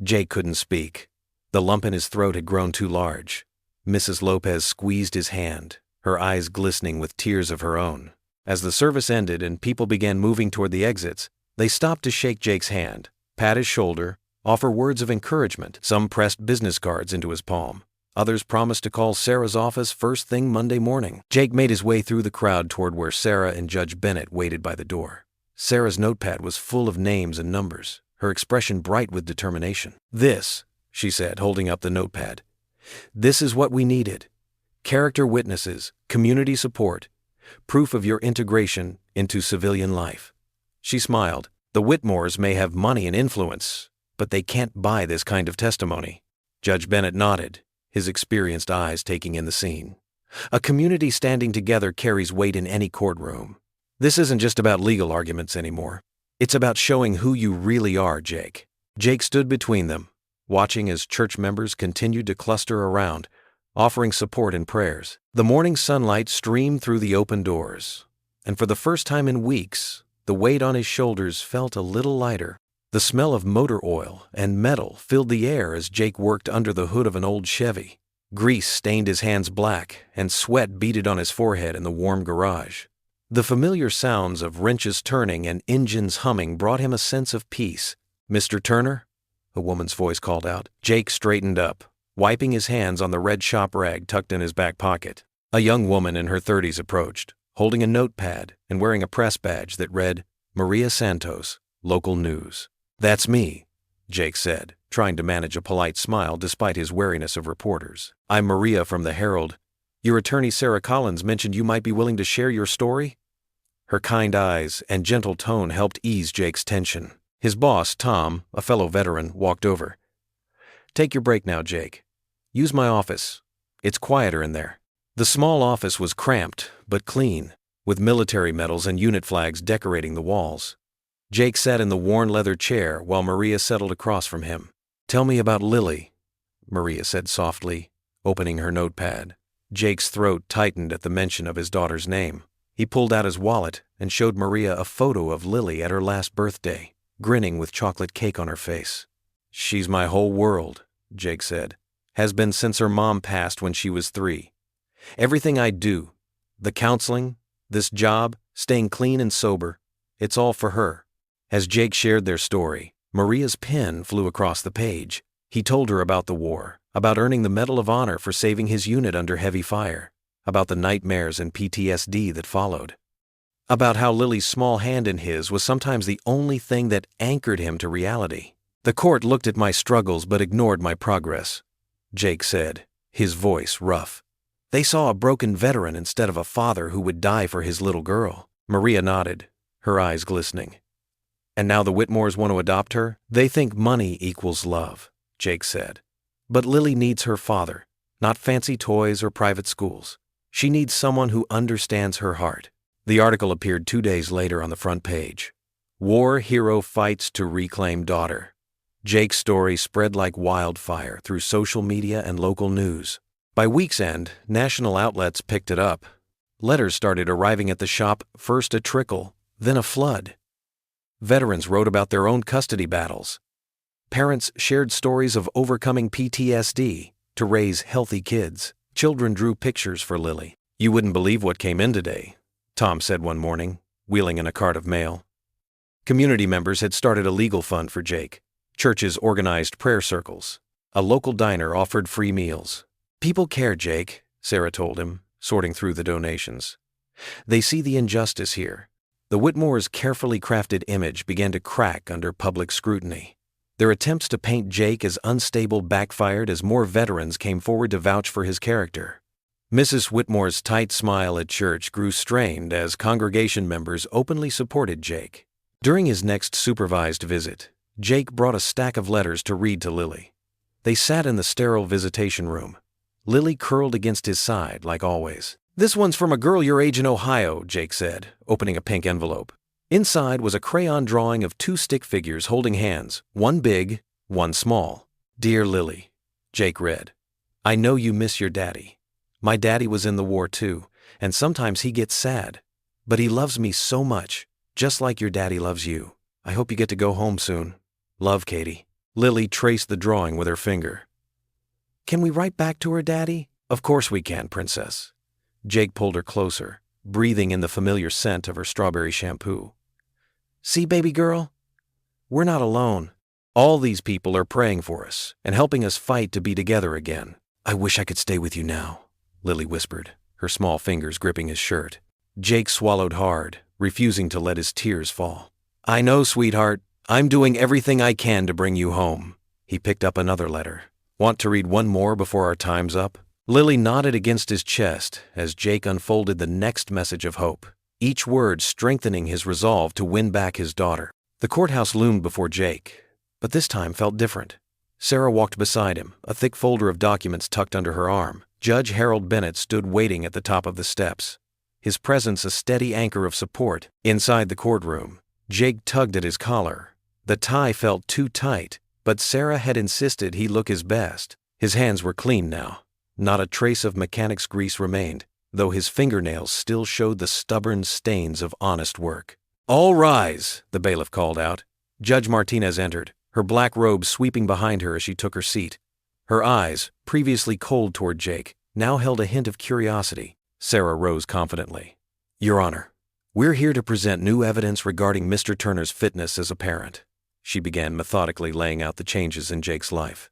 Jake couldn't speak. The lump in his throat had grown too large. Mrs. Lopez squeezed his hand, her eyes glistening with tears of her own. As the service ended and people began moving toward the exits, they stopped to shake Jake's hand, pat his shoulder, offer words of encouragement. Some pressed business cards into his palm. Others promised to call Sarah's office first thing Monday morning. Jake made his way through the crowd toward where Sarah and Judge Bennett waited by the door. Sarah's notepad was full of names and numbers, her expression bright with determination. This, she said, holding up the notepad, this is what we needed. Character witnesses, community support, proof of your integration into civilian life. She smiled. The Whitmores may have money and influence, but they can't buy this kind of testimony. Judge Bennett nodded, his experienced eyes taking in the scene. A community standing together carries weight in any courtroom. This isn't just about legal arguments anymore. It's about showing who you really are, Jake. Jake stood between them, watching as church members continued to cluster around, offering support and prayers. The morning sunlight streamed through the open doors, and for the first time in weeks, the weight on his shoulders felt a little lighter. The smell of motor oil and metal filled the air as Jake worked under the hood of an old Chevy. Grease stained his hands black, and sweat beaded on his forehead in the warm garage. The familiar sounds of wrenches turning and engines humming brought him a sense of peace. Mr. Turner? A woman's voice called out. Jake straightened up, wiping his hands on the red shop rag tucked in his back pocket. A young woman in her 30s approached, holding a notepad and wearing a press badge that read, Maria Santos, Local News. "That's me," Jake said, trying to manage a polite smile despite his wariness of reporters. "I'm Maria from the Herald. Your attorney Sarah Collins mentioned you might be willing to share your story?" Her kind eyes and gentle tone helped ease Jake's tension. His boss, Tom, a fellow veteran, walked over. "Take your break now, Jake. Use my office. It's quieter in there." The small office was cramped, but clean, with military medals and unit flags decorating the walls. Jake sat in the worn leather chair while Maria settled across from him. "Tell me about Lily," Maria said softly, opening her notepad. Jake's throat tightened at the mention of his daughter's name. He pulled out his wallet and showed Maria a photo of Lily at her last birthday, grinning with chocolate cake on her face. "She's my whole world," Jake said. "Has been since her mom passed when she was 3. Everything I do, the counseling, this job, staying clean and sober, it's all for her." As Jake shared their story, Maria's pen flew across the page. He told her about the war, about earning the Medal of Honor for saving his unit under heavy fire, about the nightmares and PTSD that followed, about how Lily's small hand in his was sometimes the only thing that anchored him to reality. "The court looked at my struggles but ignored my progress," Jake said, his voice rough. "They saw a broken veteran instead of a father who would die for his little girl." Maria nodded, her eyes glistening. "And now the Whitmores want to adopt her? They think money equals love," Jake said. "But Lily needs her father, not fancy toys or private schools. She needs someone who understands her heart." The article appeared 2 days later on the front page. "War hero fights to reclaim daughter." Jake's story spread like wildfire through social media and local news. By week's end, national outlets picked it up. Letters started arriving at the shop, first a trickle, then a flood. Veterans wrote about their own custody battles. Parents shared stories of overcoming PTSD to raise healthy kids. Children drew pictures for Lily. "You wouldn't believe what came in today," Tom said one morning, wheeling in a cart of mail. Community members had started a legal fund for Jake. Churches organized prayer circles. A local diner offered free meals. "People care, Jake," Sarah told him, sorting through the donations. "They see the injustice here." The Whitmores' carefully crafted image began to crack under public scrutiny. Their attempts to paint Jake as unstable backfired as more veterans came forward to vouch for his character. Mrs. Whitmore's tight smile at church grew strained as congregation members openly supported Jake. During his next supervised visit, Jake brought a stack of letters to read to Lily. They sat in the sterile visitation room. Lily curled against his side, like always. "This one's from a girl your age in Ohio," Jake said, opening a pink envelope. Inside was a crayon drawing of 2 stick figures holding hands, one big, one small. "Dear Lily," Jake read, "I know you miss your daddy. My daddy was in the war too, and sometimes he gets sad. But he loves me so much, just like your daddy loves you. I hope you get to go home soon. Love, Katie." Lily traced the drawing with her finger. "Can we write back to her, Daddy?" "Of course we can, Princess." Jake pulled her closer, breathing in the familiar scent of her strawberry shampoo. "See, baby girl? We're not alone. All these people are praying for us and helping us fight to be together again." "I wish I could stay with you now," Lily whispered, her small fingers gripping his shirt. Jake swallowed hard, refusing to let his tears fall. "I know, sweetheart. I'm doing everything I can to bring you home." He picked up another letter. "Want to read one more before our time's up?" Lily nodded against his chest as Jake unfolded the next message of hope, each word strengthening his resolve to win back his daughter. The courthouse loomed before Jake, but this time felt different. Sarah walked beside him, a thick folder of documents tucked under her arm. Judge Harold Bennett stood waiting at the top of the steps, his presence a steady anchor of support. Inside the courtroom, Jake tugged at his collar. The tie felt too tight, but Sarah had insisted he look his best. His hands were clean now. Not a trace of mechanic's grease remained, though his fingernails still showed the stubborn stains of honest work. "All rise," the bailiff called out. Judge Martinez entered, her black robe sweeping behind her as she took her seat. Her eyes, previously cold toward Jake, now held a hint of curiosity. Sarah rose confidently. "Your Honor, we're here to present new evidence regarding Mr. Turner's fitness as a parent." She began methodically laying out the changes in Jake's life.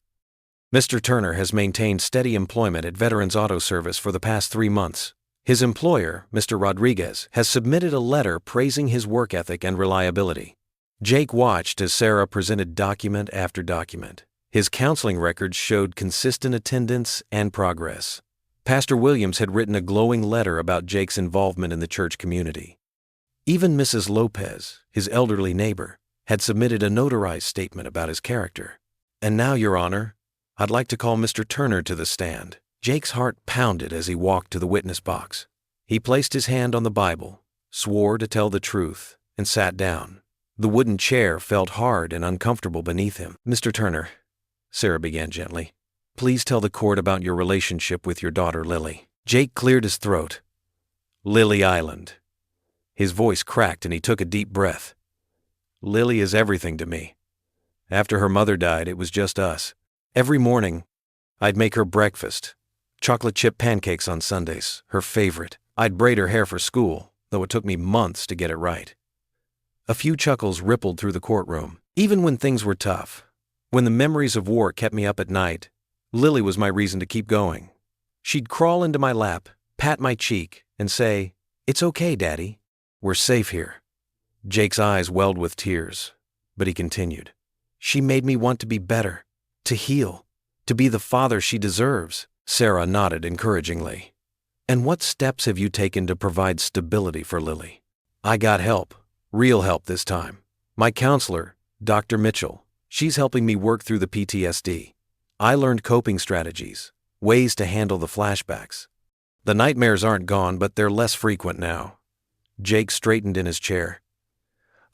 Mr. Turner has maintained steady employment at Veterans Auto Service for the past 3 months. His employer, Mr. Rodriguez, has submitted a letter praising his work ethic and reliability. Jake watched as Sarah presented document after document. His counseling records showed consistent attendance and progress. Pastor Williams had written a glowing letter about Jake's involvement in the church community. Even Mrs. Lopez, his elderly neighbor, had submitted a notarized statement about his character. And now, Your Honor, I'd like to call Mr. Turner to the stand. Jake's heart pounded as he walked to the witness box. He placed his hand on the Bible, swore to tell the truth, and sat down. The wooden chair felt hard and uncomfortable beneath him. Mr. Turner, Sarah began gently, please tell the court about your relationship with your daughter, Lily. Jake cleared his throat. Lily Island. His voice cracked and he took a deep breath. Lily is everything to me. After her mother died, it was just us. Every morning, I'd make her breakfast. Chocolate chip pancakes on Sundays, her favorite. I'd braid her hair for school, though it took me months to get it right. A few chuckles rippled through the courtroom. Even when things were tough, when the memories of war kept me up at night, Lily was my reason to keep going. She'd crawl into my lap, pat my cheek, and say, "It's okay, Daddy. We're safe here." Jake's eyes welled with tears, but he continued. She made me want to be better, to heal, to be the father she deserves. Sarah nodded encouragingly. And what steps have you taken to provide stability for Lily? I got help, real help this time. My counselor, Dr. Mitchell, she's helping me work through the PTSD. I learned coping strategies, ways to handle the flashbacks. The nightmares aren't gone, but they're less frequent now. Jake straightened in his chair.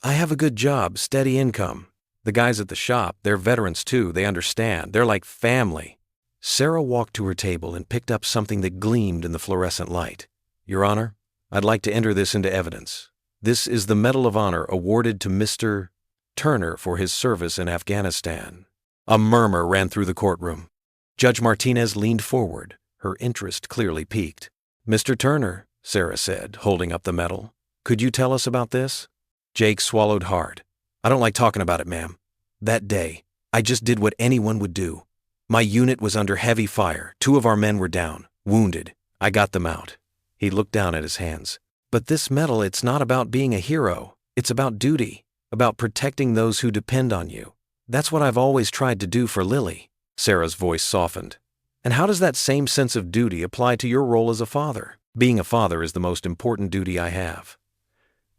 I have a good job, steady income. The guys at the shop, they're veterans too, they understand. They're like family. Sarah walked to her table and picked up something that gleamed in the fluorescent light. Your Honor, I'd like to enter this into evidence. This is the Medal of Honor awarded to Mr. Turner for his service in Afghanistan. A murmur ran through the courtroom. Judge Martinez leaned forward, her interest clearly piqued. Mr. Turner, Sarah said, holding up the medal, could you tell us about this? Jake swallowed hard. I don't like talking about it, ma'am. That day, I just did what anyone would do. My unit was under heavy fire. 2 of our men were down, wounded. I got them out. He looked down at his hands. But this medal, it's not about being a hero. It's about duty, about protecting those who depend on you. That's what I've always tried to do for Lily. Sarah's voice softened. And how does that same sense of duty apply to your role as a father? Being a father is the most important duty I have.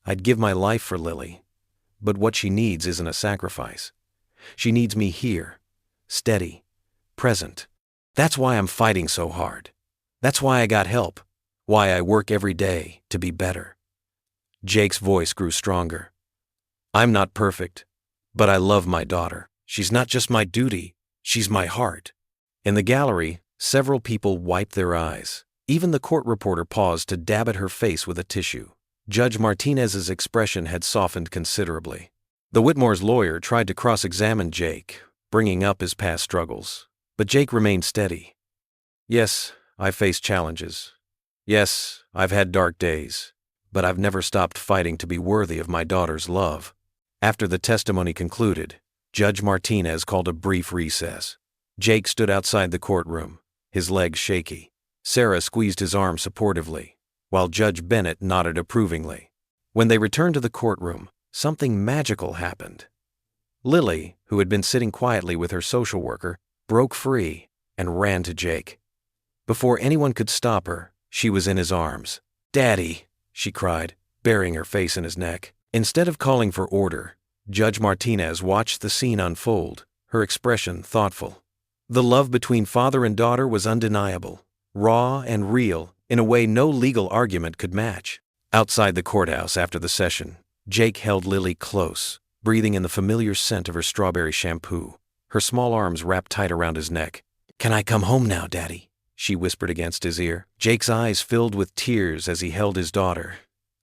I'd give my life for Lily, but what she needs isn't a sacrifice. She needs me here, steady, present. That's why I'm fighting so hard. That's why I got help, why I work every day to be better. Jake's voice grew stronger. I'm not perfect, but I love my daughter. She's not just my duty, she's my heart. In the gallery, several people wiped their eyes. Even the court reporter paused to dab at her face with a tissue. Judge Martinez's expression had softened considerably. The Whitmore's lawyer tried to cross-examine Jake, bringing up his past struggles. But Jake remained steady. Yes, I've faced challenges. Yes, I've had dark days. But I've never stopped fighting to be worthy of my daughter's love. After the testimony concluded, Judge Martinez called a brief recess. Jake stood outside the courtroom, his legs shaky. Sarah squeezed his arm supportively, while Judge Bennett nodded approvingly. When they returned to the courtroom, something magical happened. Lily, who had been sitting quietly with her social worker, broke free and ran to Jake. Before anyone could stop her, she was in his arms. "Daddy," she cried, burying her face in his neck. Instead of calling for order, Judge Martinez watched the scene unfold, her expression thoughtful. The love between father and daughter was undeniable, raw and real, in a way no legal argument could match. Outside the courthouse after the session, Jake held Lily close, breathing in the familiar scent of her strawberry shampoo, her small arms wrapped tight around his neck. "Can I come home now, Daddy?" she whispered against his ear. Jake's eyes filled with tears as he held his daughter.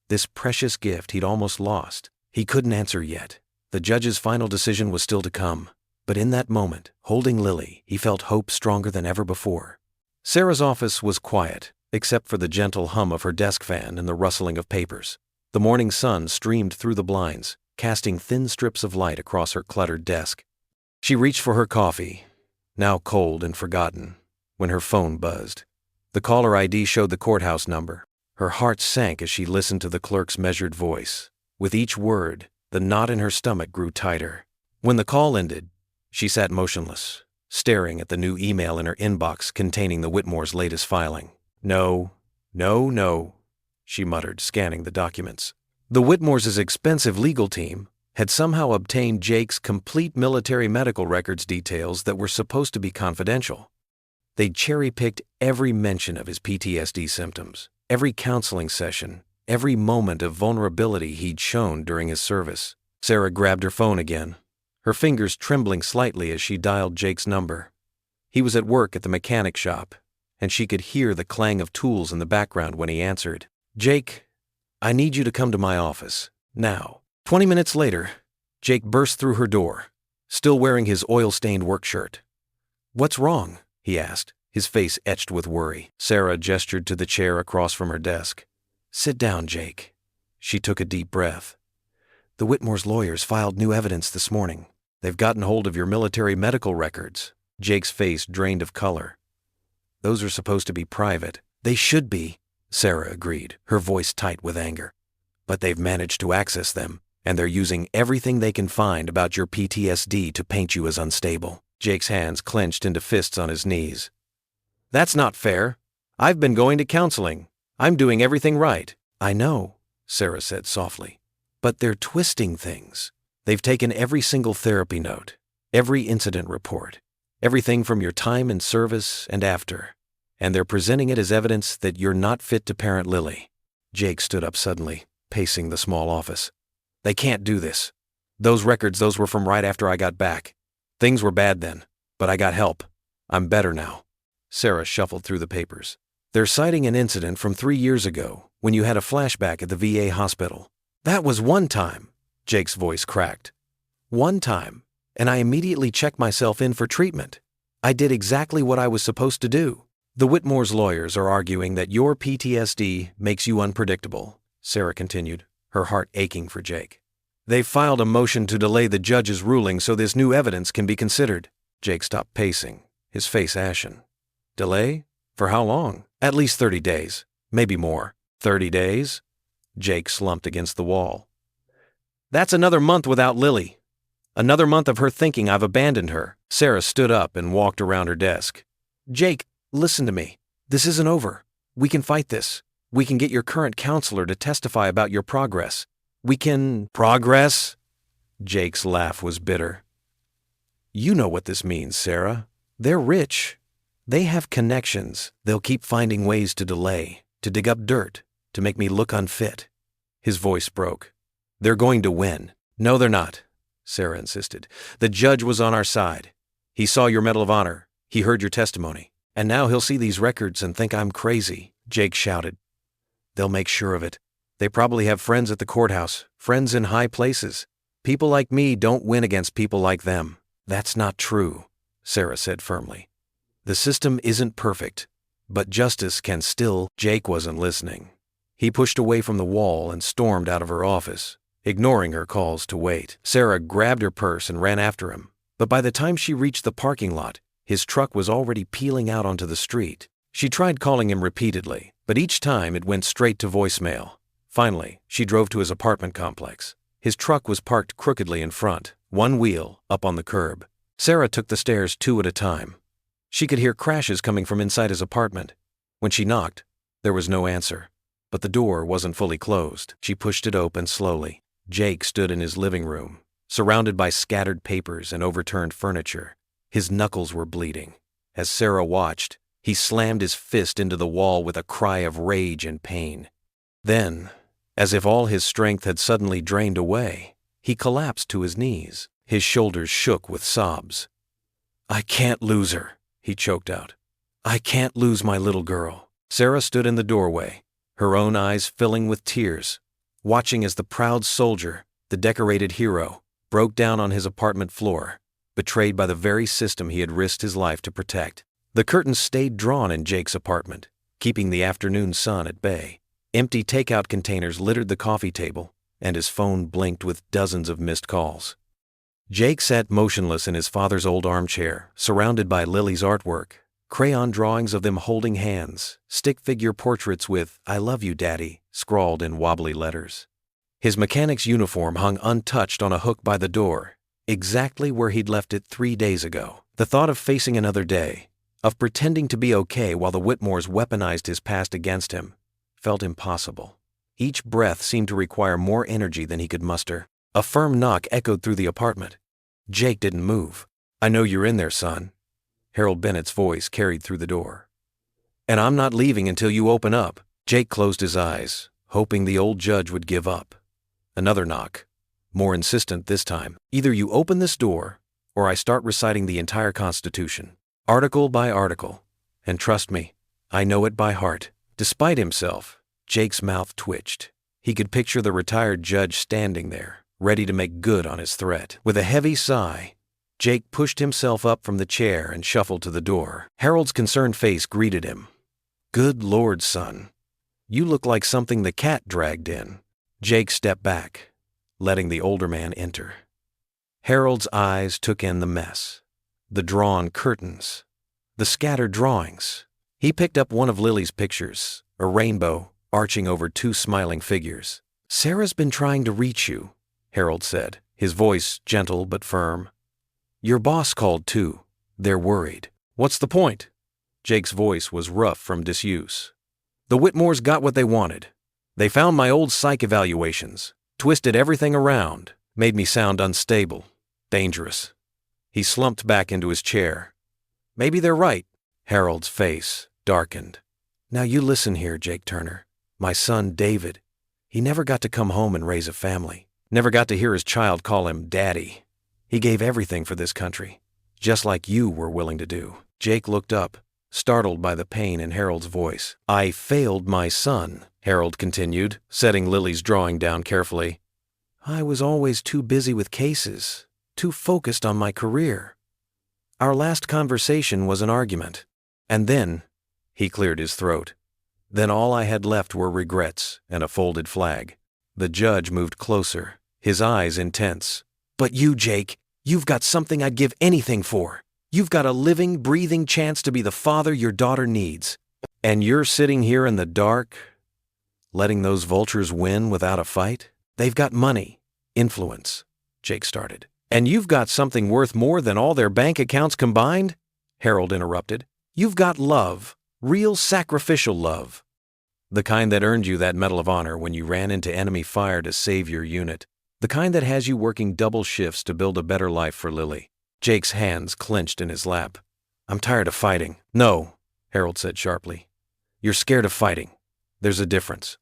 This precious gift he'd almost lost. He couldn't answer yet. The judge's final decision was still to come. But in that moment, holding Lily, he felt hope stronger than ever before. Sarah's office was quiet, except for the gentle hum of her desk fan and the rustling of papers. The morning sun streamed through the blinds, casting thin strips of light across her cluttered desk. She reached for her coffee, now cold and forgotten, when her phone buzzed. The caller ID showed the courthouse number. Her heart sank as she listened to the clerk's measured voice. With each word, the knot in her stomach grew tighter. When the call ended, she sat motionless, staring at the new email in her inbox containing the Whitmore's latest filing. No, she muttered, scanning the documents. The Whitmore's expensive legal team had somehow obtained Jake's complete military medical records details that were supposed to be confidential. They'd cherry-picked every mention of his PTSD symptoms, every counseling session, every moment of vulnerability he'd shown during his service. Sarah grabbed her phone again, her fingers trembling slightly as she dialed Jake's number. He was at work at the mechanic shop, and she could hear the clang of tools in the background when he answered. "Jake, I need you to come to my office, now." 20 minutes later, Jake burst through her door, still wearing his oil-stained work shirt. "What's wrong?" he asked, his face etched with worry. Sarah gestured to the chair across from her desk. "Sit down, Jake." She took a deep breath. "The Whitmore's lawyers filed new evidence this morning. They've gotten hold of your military medical records." Jake's face drained of color. "Those are supposed to be private." "They should be," Sarah agreed, her voice tight with anger. "But they've managed to access them, and they're using everything they can find about your PTSD to paint you as unstable." Jake's hands clenched into fists on his knees. "That's not fair. I've been going to counseling. I'm doing everything right." "I know," Sarah said softly. "But they're twisting things. They've taken every single therapy note, every incident report, everything from your time in service and after, and they're presenting it as evidence that you're not fit to parent Lily." Jake stood up suddenly, pacing the small office. "They can't do this. Those were from right after I got back. Things were bad then, but I got help. I'm better now." Sarah shuffled through the papers. "They're citing an incident from 3 years ago when you had a flashback at the VA hospital." "That was one time," Jake's voice cracked. "One time, and I immediately checked myself in for treatment. I did exactly what I was supposed to do." "The Whitmore's lawyers are arguing that your PTSD makes you unpredictable," Sarah continued, her heart aching for Jake. "They've filed a motion to delay the judge's ruling so this new evidence can be considered." Jake stopped pacing, his face ashen. "Delay? For how long?" "At least 30 days, maybe more." 30 days? Jake slumped against the wall. "That's another month without Lily. Another month of her thinking I've abandoned her." Sarah stood up and walked around her desk. "Jake, listen to me. This isn't over. We can fight this. We can get your current counselor to testify about your progress. We can—" "Progress?" Jake's laugh was bitter. "You know what this means, Sarah. They're rich. They have connections. They'll keep finding ways to delay, to dig up dirt, to make me look unfit." His voice broke. "They're going to win." "No, they're not," Sarah insisted. "The judge was on our side. He saw your Medal of Honor. He heard your testimony. And now he'll see these records and think I'm crazy," Jake shouted. "They'll make sure of it. They probably have friends at the courthouse, friends in high places. People like me don't win against people like them." "That's not true," Sarah said firmly. "The system isn't perfect, but justice can still—" Jake wasn't listening. He pushed away from the wall and stormed out of her office, ignoring her calls to wait. Sarah grabbed her purse and ran after him, but by the time she reached the parking lot, his truck was already peeling out onto the street. She tried calling him repeatedly, but each time it went straight to voicemail. Finally, she drove to his apartment complex. His truck was parked crookedly in front, one wheel up on the curb. Sarah took the stairs 2 at a time. She could hear crashes coming from inside his apartment. When she knocked, there was no answer, but the door wasn't fully closed. She pushed it open slowly. Jake stood in his living room, surrounded by scattered papers and overturned furniture. His knuckles were bleeding. As Sarah watched, he slammed his fist into the wall with a cry of rage and pain. Then, as if all his strength had suddenly drained away, he collapsed to his knees. His shoulders shook with sobs. "I can't lose her," he choked out. "I can't lose my little girl." Sarah stood in the doorway, her own eyes filling with tears, watching as the proud soldier, the decorated hero, broke down on his apartment floor, betrayed by the very system he had risked his life to protect. The curtains stayed drawn in Jake's apartment, keeping the afternoon sun at bay. Empty takeout containers littered the coffee table, and his phone blinked with dozens of missed calls. Jake sat motionless in his father's old armchair, surrounded by Lily's artwork, crayon drawings of them holding hands, stick figure portraits with "I love you, Daddy" scrawled in wobbly letters. His mechanic's uniform hung untouched on a hook by the door, exactly where he'd left it 3 days ago. The thought of facing another day, of pretending to be okay while the Whitmores weaponized his past against him, felt impossible. Each breath seemed to require more energy than he could muster. A firm knock echoed through the apartment. Jake didn't move. "I know you're in there, son." Harold Bennett's voice carried through the door. "And I'm not leaving until you open up." Jake closed his eyes, hoping the old judge would give up. Another knock, more insistent this time. "Either you open this door, or I start reciting the entire Constitution, article by article. And trust me, I know it by heart." Despite himself, Jake's mouth twitched. He could picture the retired judge standing there, ready to make good on his threat. With a heavy sigh, Jake pushed himself up from the chair and shuffled to the door. Harold's concerned face greeted him. "Good Lord, son. You look like something the cat dragged in." Jake stepped back, letting the older man enter. Harold's eyes took in the mess. The drawn curtains. The scattered drawings. He picked up one of Lily's pictures, a rainbow arching over 2 smiling figures. "Sarah's been trying to reach you," Harold said, his voice gentle but firm. "Your boss called too. They're worried." "What's the point?" Jake's voice was rough from disuse. "The Whitmores got what they wanted. They found my old psych evaluations, twisted everything around, made me sound unstable, dangerous." He slumped back into his chair. "Maybe they're right." Harold's face darkened. "Now you listen here, Jake Turner. My son, David, he never got to come home and raise a family. Never got to hear his child call him Daddy. He gave everything for this country, just like you were willing to do." Jake looked up, startled by the pain in Harold's voice. "I failed my son," Harold continued, setting Lily's drawing down carefully. "I was always too busy with cases, too focused on my career. Our last conversation was an argument. And then," he cleared his throat, "then all I had left were regrets and a folded flag." The judge moved closer, his eyes intense. "But you, Jake, you've got something I'd give anything for. You've got a living, breathing chance to be the father your daughter needs. And you're sitting here in the dark, letting those vultures win without a fight? They've got money, influence," Jake started. "And you've got something worth more than all their bank accounts combined," Harold interrupted. "You've got love, real sacrificial love. The kind that earned you that Medal of Honor when you ran into enemy fire to save your unit. The kind that has you working double shifts to build a better life for Lily." Jake's hands clenched in his lap. "I'm tired of fighting." "No," Harold said sharply. "You're scared of fighting. There's a difference."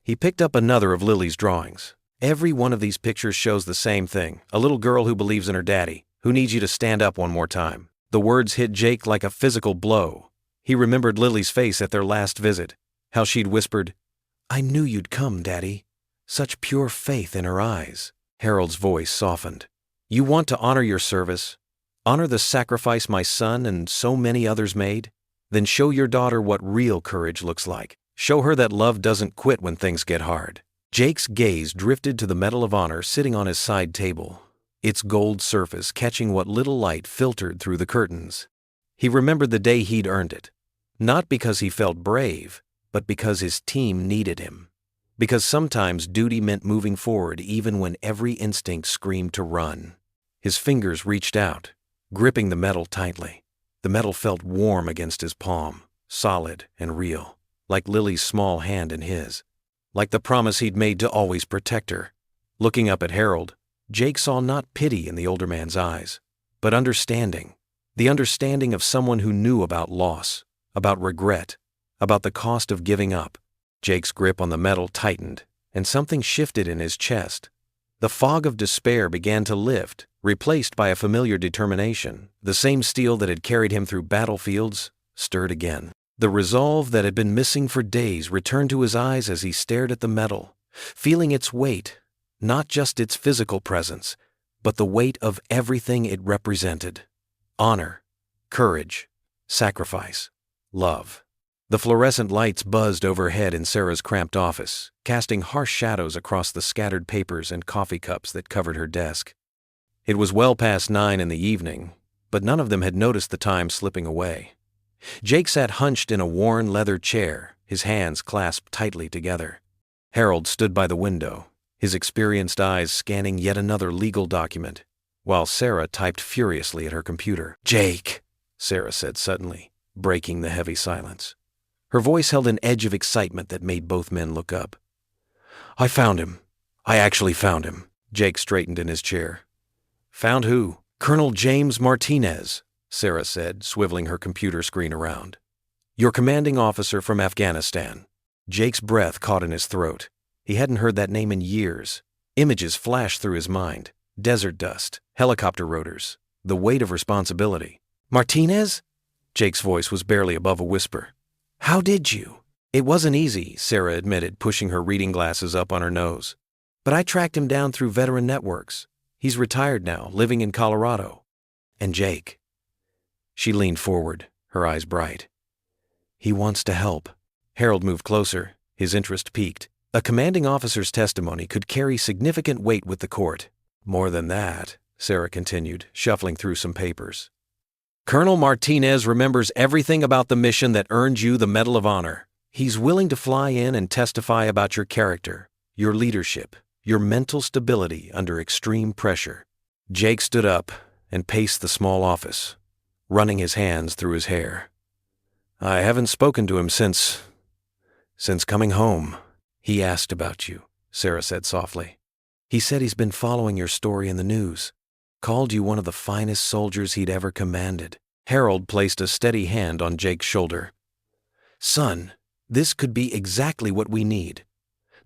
He picked up another of Lily's drawings. "Every one of these pictures shows the same thing. A little girl who believes in her daddy, who needs you to stand up one more time." The words hit Jake like a physical blow. He remembered Lily's face at their last visit, how she'd whispered, "I knew you'd come, Daddy." Such pure faith in her eyes. Harold's voice softened. "You want to honor your service, honor the sacrifice my son and so many others made? Then show your daughter what real courage looks like. Show her that love doesn't quit when things get hard." Jake's gaze drifted to the Medal of Honor sitting on his side table, its gold surface catching what little light filtered through the curtains. He remembered the day he'd earned it, not because he felt brave, but because his team needed him. Because sometimes duty meant moving forward even when every instinct screamed to run. His fingers reached out, gripping the medal tightly. The medal felt warm against his palm, solid and real, like Lily's small hand in his, like the promise he'd made to always protect her. Looking up at Harold, Jake saw not pity in the older man's eyes, but understanding. The understanding of someone who knew about loss, about regret, about the cost of giving up. Jake's grip on the medal tightened, and something shifted in his chest. The fog of despair began to lift, replaced by a familiar determination. The same steel that had carried him through battlefields stirred again. The resolve that had been missing for days returned to his eyes as he stared at the medal, feeling its weight, not just its physical presence, but the weight of everything it represented. Honor, courage, sacrifice, love. The fluorescent lights buzzed overhead in Sarah's cramped office, casting harsh shadows across the scattered papers and coffee cups that covered her desk. It was well past 9 in the evening, but none of them had noticed the time slipping away. Jake sat hunched in a worn leather chair, his hands clasped tightly together. Harold stood by the window, his experienced eyes scanning yet another legal document, while Sarah typed furiously at her computer. "Jake," Sarah said suddenly, breaking the heavy silence. Her voice held an edge of excitement that made both men look up. "I found him. I actually found him." Jake straightened in his chair. "Found who?" "Colonel James Martinez," Sarah said, swiveling her computer screen around. "Your commanding officer from Afghanistan." Jake's breath caught in his throat. He hadn't heard that name in years. Images flashed through his mind. Desert dust, helicopter rotors, the weight of responsibility. "Martinez?" Jake's voice was barely above a whisper. "How did you?" "It wasn't easy," Sarah admitted, pushing her reading glasses up on her nose. "But I tracked him down through veteran networks. He's retired now, living in Colorado." "And Jake?" She leaned forward, her eyes bright. "He wants to help." Harold moved closer, his interest piqued. A commanding officer's testimony could carry significant weight with the court. "More than that," Sarah continued, shuffling through some papers. "Colonel Martinez remembers everything about the mission that earned you the Medal of Honor. He's willing to fly in and testify about your character, your leadership, your mental stability under extreme pressure." Jake stood up and paced the small office, running his hands through his hair. "I haven't spoken to him since coming home." "He asked about you," Sarah said softly. "He said he's been following your story in the news. Called you one of the finest soldiers he'd ever commanded." Harold placed a steady hand on Jake's shoulder. "Son, this could be exactly what we need.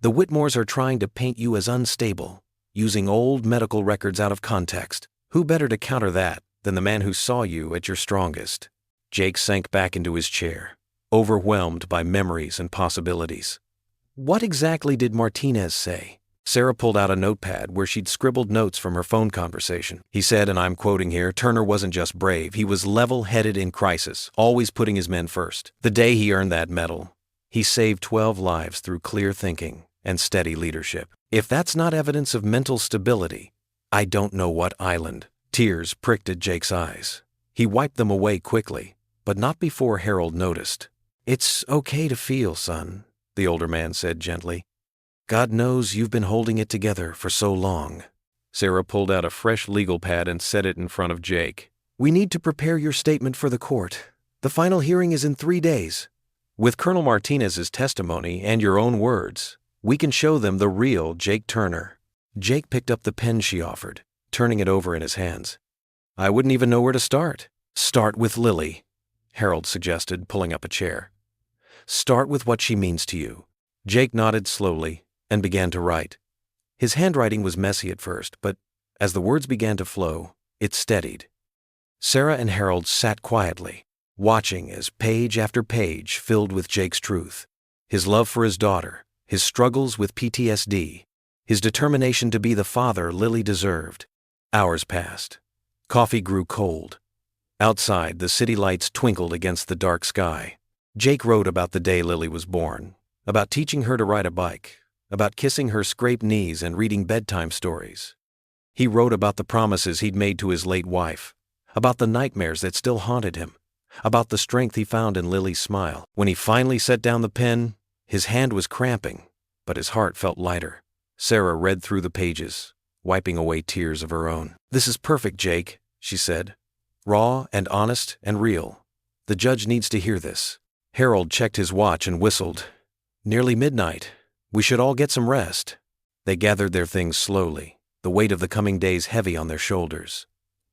The Whitmores are trying to paint you as unstable, using old medical records out of context. Who better to counter that than the man who saw you at your strongest?" Jake sank back into his chair, overwhelmed by memories and possibilities. "What exactly did Martinez say?" Sarah pulled out a notepad where she'd scribbled notes from her phone conversation. "He said, and I'm quoting here, Turner wasn't just brave, he was level-headed in crisis, always putting his men first. The day he earned that medal, he saved 12 lives through clear thinking and steady leadership. If that's not evidence of mental stability, I don't know what island." Tears pricked at Jake's eyes. He wiped them away quickly, but not before Harold noticed. "It's okay to feel, son," the older man said gently. "God knows you've been holding it together for so long." Sarah pulled out a fresh legal pad and set it in front of Jake. "We need to prepare your statement for the court. The final hearing is in 3 days. With Colonel Martinez's testimony and your own words, we can show them the real Jake Turner." Jake picked up the pen she offered, turning it over in his hands. "I wouldn't even know where to start." "Start with Lily," Harold suggested, pulling up a chair. "Start with what she means to you." Jake nodded slowly and began to write. His handwriting was messy at first, but as the words began to flow, it steadied. Sarah and Harold sat quietly, watching as page after page filled with Jake's truth. His love for his daughter, his struggles with PTSD, his determination to be the father Lily deserved. Hours passed. Coffee grew cold. Outside, the city lights twinkled against the dark sky. Jake wrote about the day Lily was born, about teaching her to ride a bike, about kissing her scraped knees and reading bedtime stories. He wrote about the promises he'd made to his late wife, about the nightmares that still haunted him, about the strength he found in Lily's smile. When he finally set down the pen, his hand was cramping, but his heart felt lighter. Sarah read through the pages, wiping away tears of her own. "This is perfect, Jake," she said. "Raw and honest and real. The judge needs to hear this." Harold checked his watch and whistled. "Nearly midnight. We should all get some rest." They gathered their things slowly, the weight of the coming days heavy on their shoulders.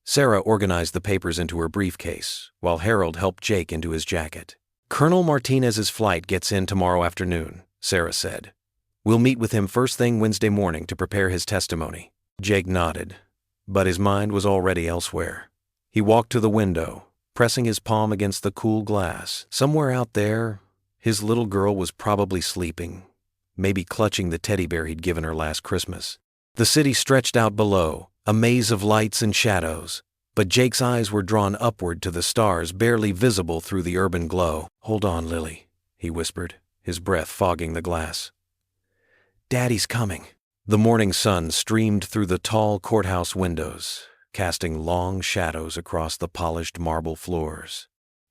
Sarah organized the papers into her briefcase, while Harold helped Jake into his jacket. "Colonel Martinez's flight gets in tomorrow afternoon," Sarah said. "We'll meet with him first thing Wednesday morning to prepare his testimony." Jake nodded, but his mind was already elsewhere. He walked to the window, pressing his palm against the cool glass. Somewhere out there, his little girl was probably sleeping, maybe clutching the teddy bear he'd given her last Christmas. The city stretched out below, a maze of lights and shadows, but Jake's eyes were drawn upward to the stars barely visible through the urban glow. "Hold on, Lily," he whispered, his breath fogging the glass. "Daddy's coming." The morning sun streamed through the tall courthouse windows, casting long shadows across the polished marble floors.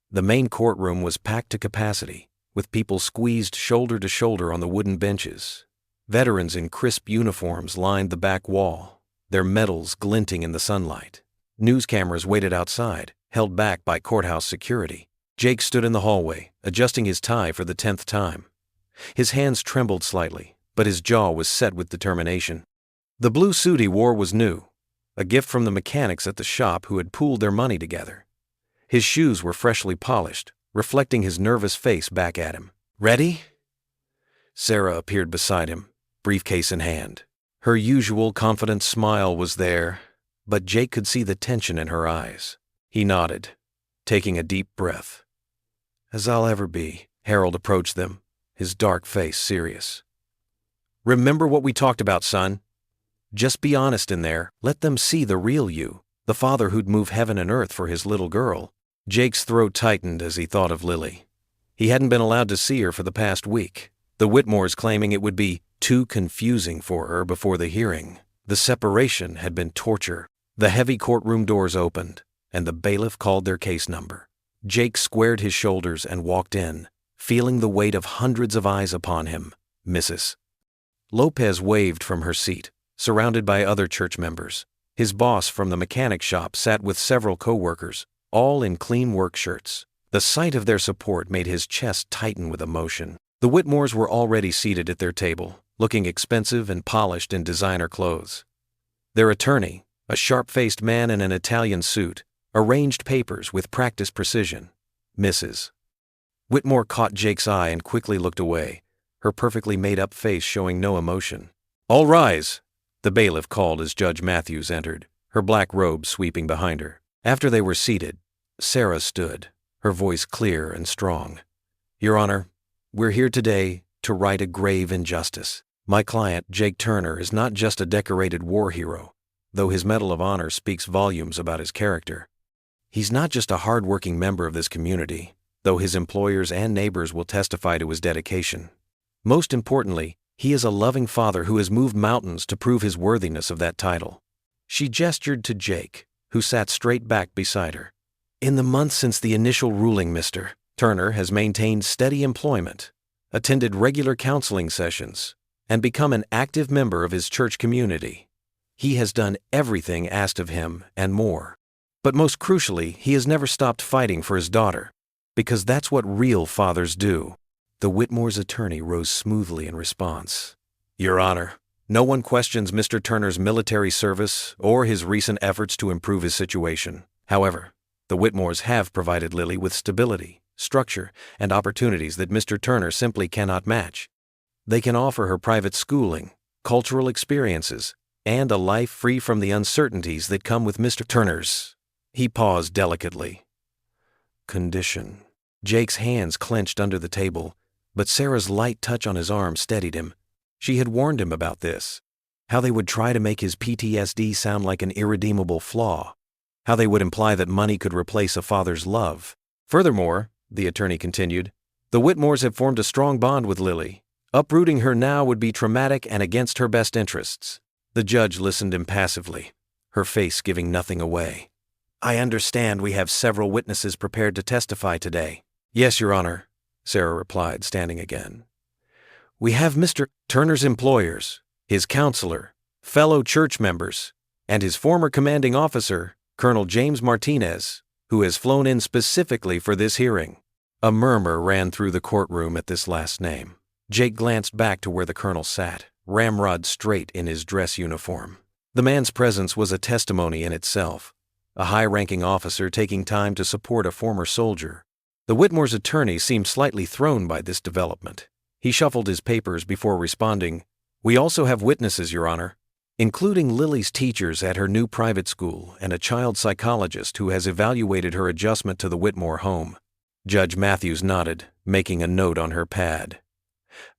The main courtroom was packed to capacity, with people squeezed shoulder to shoulder on the wooden benches. Veterans in crisp uniforms lined the back wall, their medals glinting in the sunlight. News cameras waited outside, held back by courthouse security. Jake stood in the hallway, adjusting his tie for the 10th time. His hands trembled slightly, but his jaw was set with determination. The blue suit he wore was new, a gift from the mechanics at the shop who had pooled their money together. His shoes were freshly polished, reflecting his nervous face back at him. "Ready?" Sarah appeared beside him, briefcase in hand. Her usual confident smile was there, but Jake could see the tension in her eyes. He nodded, taking a deep breath. "As I'll ever be." Harold approached them, his dark face serious. "Remember what we talked about, son? Just be honest in there. Let them see the real you, the father who'd move heaven and earth for his little girl." Jake's throat tightened as he thought of Lily. He hadn't been allowed to see her for the past week, the Whitmores claiming it would be too confusing for her before the hearing. The separation had been torture. The heavy courtroom doors opened, and the bailiff called their case number. Jake squared his shoulders and walked in, feeling the weight of hundreds of eyes upon him. "Mrs. Lopez waved from her seat, surrounded by other church members. His boss from the mechanic shop sat with several co-workers, all in clean work shirts. The sight of their support made his chest tighten with emotion. The Whitmores were already seated at their table, looking expensive and polished in designer clothes. Their attorney, a sharp-faced man in an Italian suit, arranged papers with practiced precision. Mrs. Whitmore caught Jake's eye and quickly looked away, her perfectly made-up face showing no emotion. "All rise," the bailiff called as Judge Matthews entered, her black robe sweeping behind her. After they were seated, Sarah stood, her voice clear and strong. "Your Honor, we're here today to right a grave injustice. My client, Jake Turner, is not just a decorated war hero, though his Medal of Honor speaks volumes about his character. He's not just a hard-working member of this community, though his employers and neighbors will testify to his dedication. Most importantly, he is a loving father who has moved mountains to prove his worthiness of that title." She gestured to Jake, who sat straight back beside her. "In the months since the initial ruling, Mr. Turner has maintained steady employment, attended regular counseling sessions, and become an active member of his church community. He has done everything asked of him and more. But most crucially, he has never stopped fighting for his daughter, because that's what real fathers do." The Whitmore's attorney rose smoothly in response. "Your Honor, no one questions Mr. Turner's military service or his recent efforts to improve his situation. However, the Whitmores have provided Lily with stability, structure, and opportunities that Mr. Turner simply cannot match. They can offer her private schooling, cultural experiences, and a life free from the uncertainties that come with Mr. Turner's." He paused delicately. "Condition." Jake's hands clenched under the table, but Sarah's light touch on his arm steadied him. She had warned him about this, how they would try to make his PTSD sound like an irredeemable flaw, how they would imply that money could replace a father's love. "Furthermore," the attorney continued, "the Whitmores have formed a strong bond with Lily. Uprooting her now would be traumatic and against her best interests." The judge listened impassively, her face giving nothing away. "I understand we have several witnesses prepared to testify today." "Yes, Your Honor," Sarah replied, standing again. "We have Mr. Turner's employers, his counselor, fellow church members, and his former commanding officer, Colonel James Martinez, who has flown in specifically for this hearing." A murmur ran through the courtroom at this last name. Jake glanced back to where the colonel sat, ramrod straight in his dress uniform. The man's presence was a testimony in itself, a high-ranking officer taking time to support a former soldier. The Whitmore's attorney seemed slightly thrown by this development. He shuffled his papers before responding, "We also have witnesses, Your Honor, including Lily's teachers at her new private school and a child psychologist who has evaluated her adjustment to the Whitmore home." Judge Matthews nodded, making a note on her pad.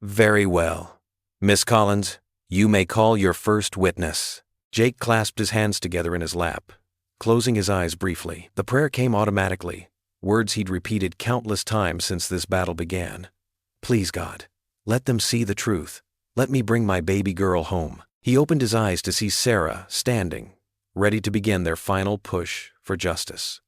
"Very well. Miss Collins, you may call your first witness." Jake clasped his hands together in his lap, closing his eyes briefly. The prayer came automatically, words he'd repeated countless times since this battle began. "Please, God, let them see the truth. Let me bring my baby girl home." He opened his eyes to see Sarah standing, ready to begin their final push for justice.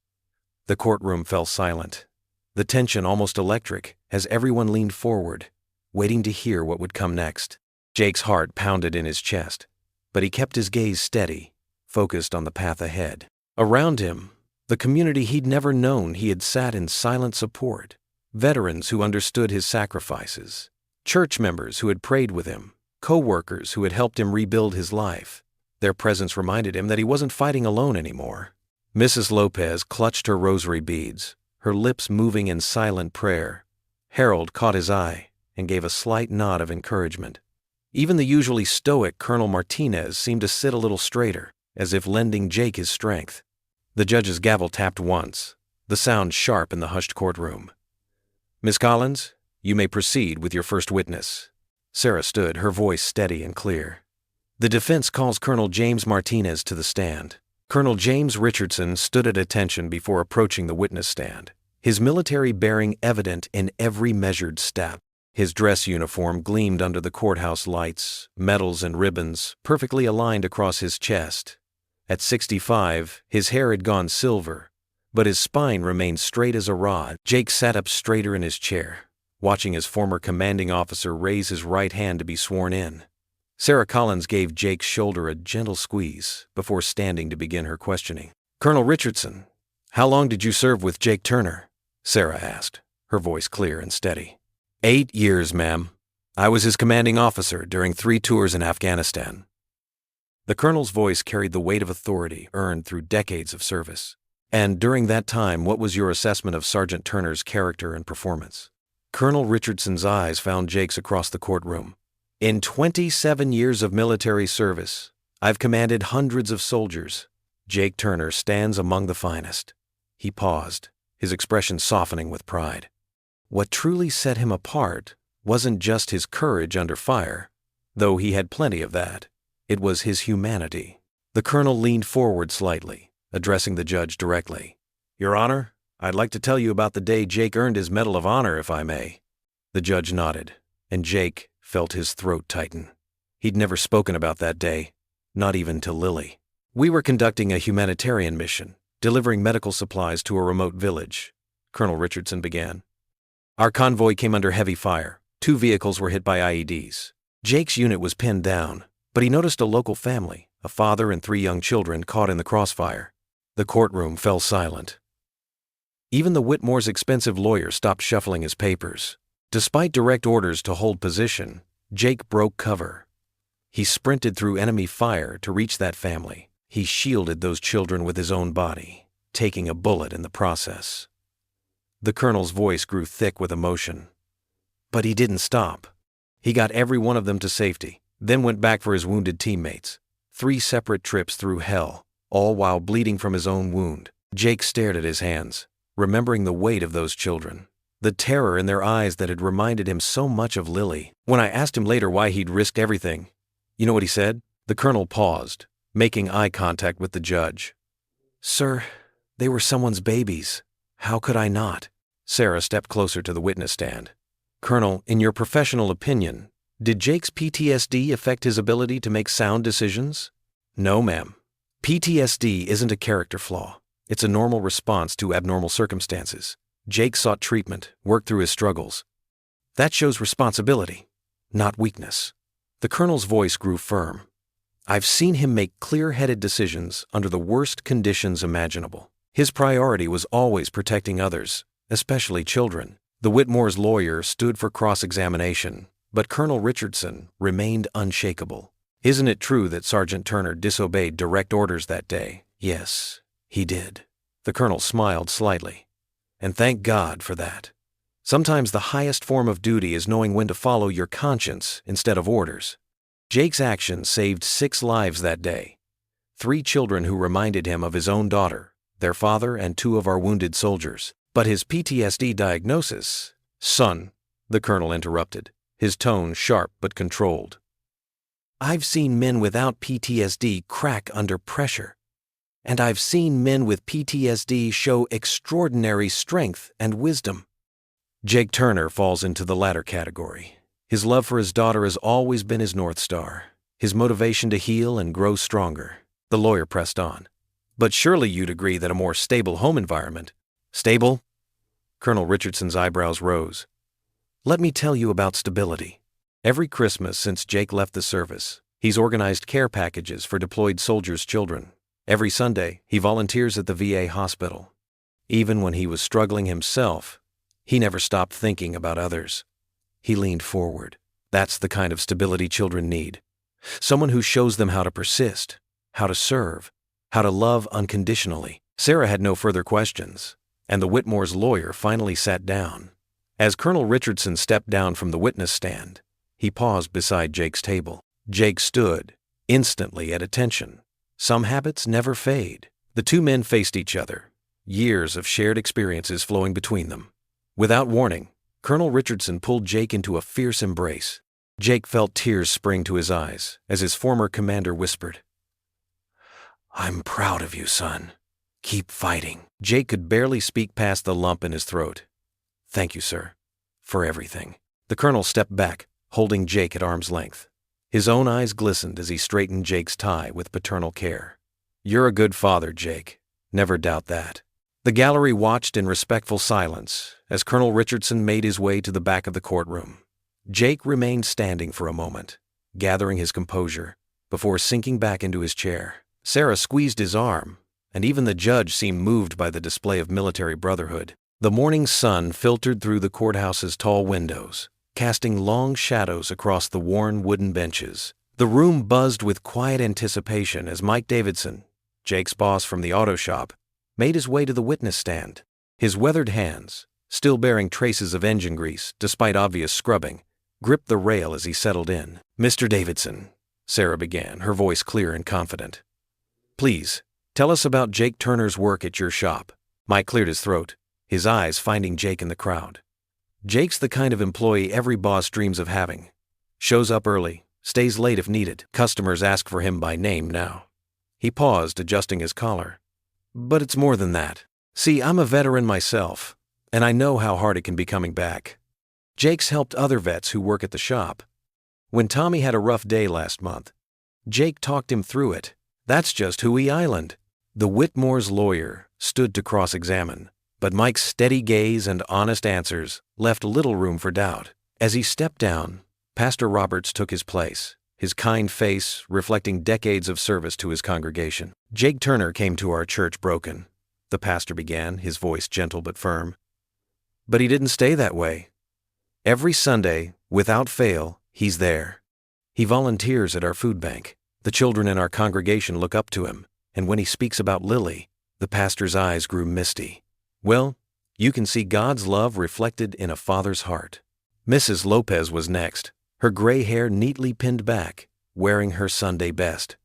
The courtroom fell silent, the tension almost electric as everyone leaned forward, waiting to hear what would come next. Jake's heart pounded in his chest, but he kept his gaze steady, focused on the path ahead. Around him, the community he'd never known, he had sat in silent support. Veterans who understood his sacrifices, church members who had prayed with him, co-workers who had helped him rebuild his life. Their presence reminded him that he wasn't fighting alone anymore. Mrs. Lopez clutched her rosary beads, her lips moving in silent prayer. Harold caught his eye and gave a slight nod of encouragement. Even the usually stoic Colonel Martinez seemed to sit a little straighter, as if lending Jake his strength. The judge's gavel tapped once, the sound sharp in the hushed courtroom. "Miss Collins, you may proceed with your first witness." Sarah stood, her voice steady and clear. "The defense calls Colonel James Martinez to the stand." Colonel James Richardson stood at attention before approaching the witness stand, his military bearing evident in every measured step. His dress uniform gleamed under the courthouse lights, medals and ribbons perfectly aligned across his chest. At 65, his hair had gone silver, but his spine remained straight as a rod. Jake sat up straighter in his chair, watching his former commanding officer raise his right hand to be sworn in. Sarah Collins gave Jake's shoulder a gentle squeeze before standing to begin her questioning. "Colonel Richardson, how long did you serve with Jake Turner?" Sarah asked, her voice clear and steady. 8 years, ma'am. I was his commanding officer during 3 tours in Afghanistan." The colonel's voice carried the weight of authority earned through decades of service. "And during that time, what was your assessment of Sergeant Turner's character and performance?" Colonel Richardson's eyes found Jake's across the courtroom. "In 27 years of military service, I've commanded hundreds of soldiers. Jake Turner stands among the finest." He paused, his expression softening with pride. What truly set him apart wasn't just his courage under fire, though he had plenty of that. It was his humanity. The colonel leaned forward slightly, addressing the judge directly. "Your Honor, I'd like to tell you about the day Jake earned his Medal of Honor, if I may." The judge nodded, and Jake felt his throat tighten. He'd never spoken about that day, not even to Lily. "We were conducting a humanitarian mission, delivering medical supplies to a remote village," Colonel Richardson began. "Our convoy came under heavy fire. 2 vehicles were hit by IEDs. Jake's unit was pinned down, but he noticed a local family, a father and 3 young children, caught in the crossfire." The courtroom fell silent. Even the Whitmore's expensive lawyer stopped shuffling his papers. Despite direct orders to hold position, Jake broke cover. He sprinted through enemy fire to reach that family. He shielded those children with his own body, taking a bullet in the process. The colonel's voice grew thick with emotion. But he didn't stop. He got every one of them to safety, then went back for his wounded teammates. 3 separate trips through hell, all while bleeding from his own wound. Jake stared at his hands, remembering the weight of those children, the terror in their eyes that had reminded him so much of Lily. When I asked him later why he'd risked everything, you know what he said? The colonel paused, making eye contact with the judge. "Sir, they were someone's babies. How could I not?" Sarah stepped closer to the witness stand. "Colonel, in your professional opinion, did Jake's PTSD affect his ability to make sound decisions?" "No, ma'am. PTSD isn't a character flaw. It's a normal response to abnormal circumstances. Jake sought treatment, worked through his struggles. That shows responsibility, not weakness." The colonel's voice grew firm. "I've seen him make clear-headed decisions under the worst conditions imaginable. His priority was always protecting others, especially children." The Whitmore's lawyer stood for cross-examination, but Colonel Richardson remained unshakable. "Isn't it true that Sergeant Turner disobeyed direct orders that day?" "Yes, he did." The colonel smiled slightly. "And thank God for that. Sometimes the highest form of duty is knowing when to follow your conscience instead of orders." Jake's actions saved 6 lives that day. 3 children who reminded him of his own daughter, their father, and 2 of our wounded soldiers. But his PTSD diagnosis— "Son," the colonel interrupted, his tone sharp but controlled. "I've seen men without PTSD crack under pressure. And I've seen men with PTSD show extraordinary strength and wisdom. Jake Turner falls into the latter category. His love for his daughter has always been his North Star, his motivation to heal and grow stronger. The lawyer pressed on. But surely you'd agree that a more stable home environment— Stable? Colonel Richardson's eyebrows rose. Let me tell you about stability. Every Christmas since Jake left the service, he's organized care packages for deployed soldiers' children. Every Sunday, he volunteers at the VA hospital. Even when he was struggling himself, he never stopped thinking about others. He leaned forward. That's the kind of stability children need. Someone who shows them how to persist, how to serve, how to love unconditionally. Sarah had no further questions, and the Whitmore's lawyer finally sat down. As Colonel Richardson stepped down from the witness stand, he paused beside Jake's table. Jake stood, instantly at attention. Some habits never fade. The two men faced each other, years of shared experiences flowing between them. Without warning, Colonel Richardson pulled Jake into a fierce embrace. Jake felt tears spring to his eyes as his former commander whispered, "I'm proud of you, son. Keep fighting." Jake could barely speak past the lump in his throat. "Thank you, sir, for everything." The colonel stepped back, holding Jake at arm's length. His own eyes glistened as he straightened Jake's tie with paternal care. "You're a good father, Jake. Never doubt that." The gallery watched in respectful silence as Colonel Richardson made his way to the back of the courtroom. Jake remained standing for a moment, gathering his composure, before sinking back into his chair. Sarah squeezed his arm, and even the judge seemed moved by the display of military brotherhood. The morning sun filtered through the courthouse's tall windows, casting long shadows across the worn wooden benches. The room buzzed with quiet anticipation as Mike Davidson, Jake's boss from the auto shop, made his way to the witness stand. His weathered hands, still bearing traces of engine grease despite obvious scrubbing, gripped the rail as he settled in. "Mr. Davidson," Sarah began, her voice clear and confident. "Please, tell us about Jake Turner's work at your shop." Mike cleared his throat, his eyes finding Jake in the crowd. "Jake's the kind of employee every boss dreams of having. Shows up early, stays late if needed. Customers ask for him by name now." He paused, adjusting his collar. "But it's more than that. See, I'm a veteran myself, and I know how hard it can be coming back. Jake's helped other vets who work at the shop. When Tommy had a rough day last month, Jake talked him through it. That's just Huey Island." The Whitmore's lawyer stood to cross-examine, but Mike's steady gaze and honest answers left little room for doubt. As he stepped down, Pastor Roberts took his place, his kind face reflecting decades of service to his congregation. "Jake Turner came to our church broken," the pastor began, his voice gentle but firm. "But he didn't stay that way. Every Sunday, without fail, he's there. He volunteers at our food bank. The children in our congregation look up to him, and when he speaks about Lily," the pastor's eyes grew misty, "well, you can see God's love reflected in a father's heart." Mrs. Lopez was next, her gray hair neatly pinned back, wearing her Sunday best.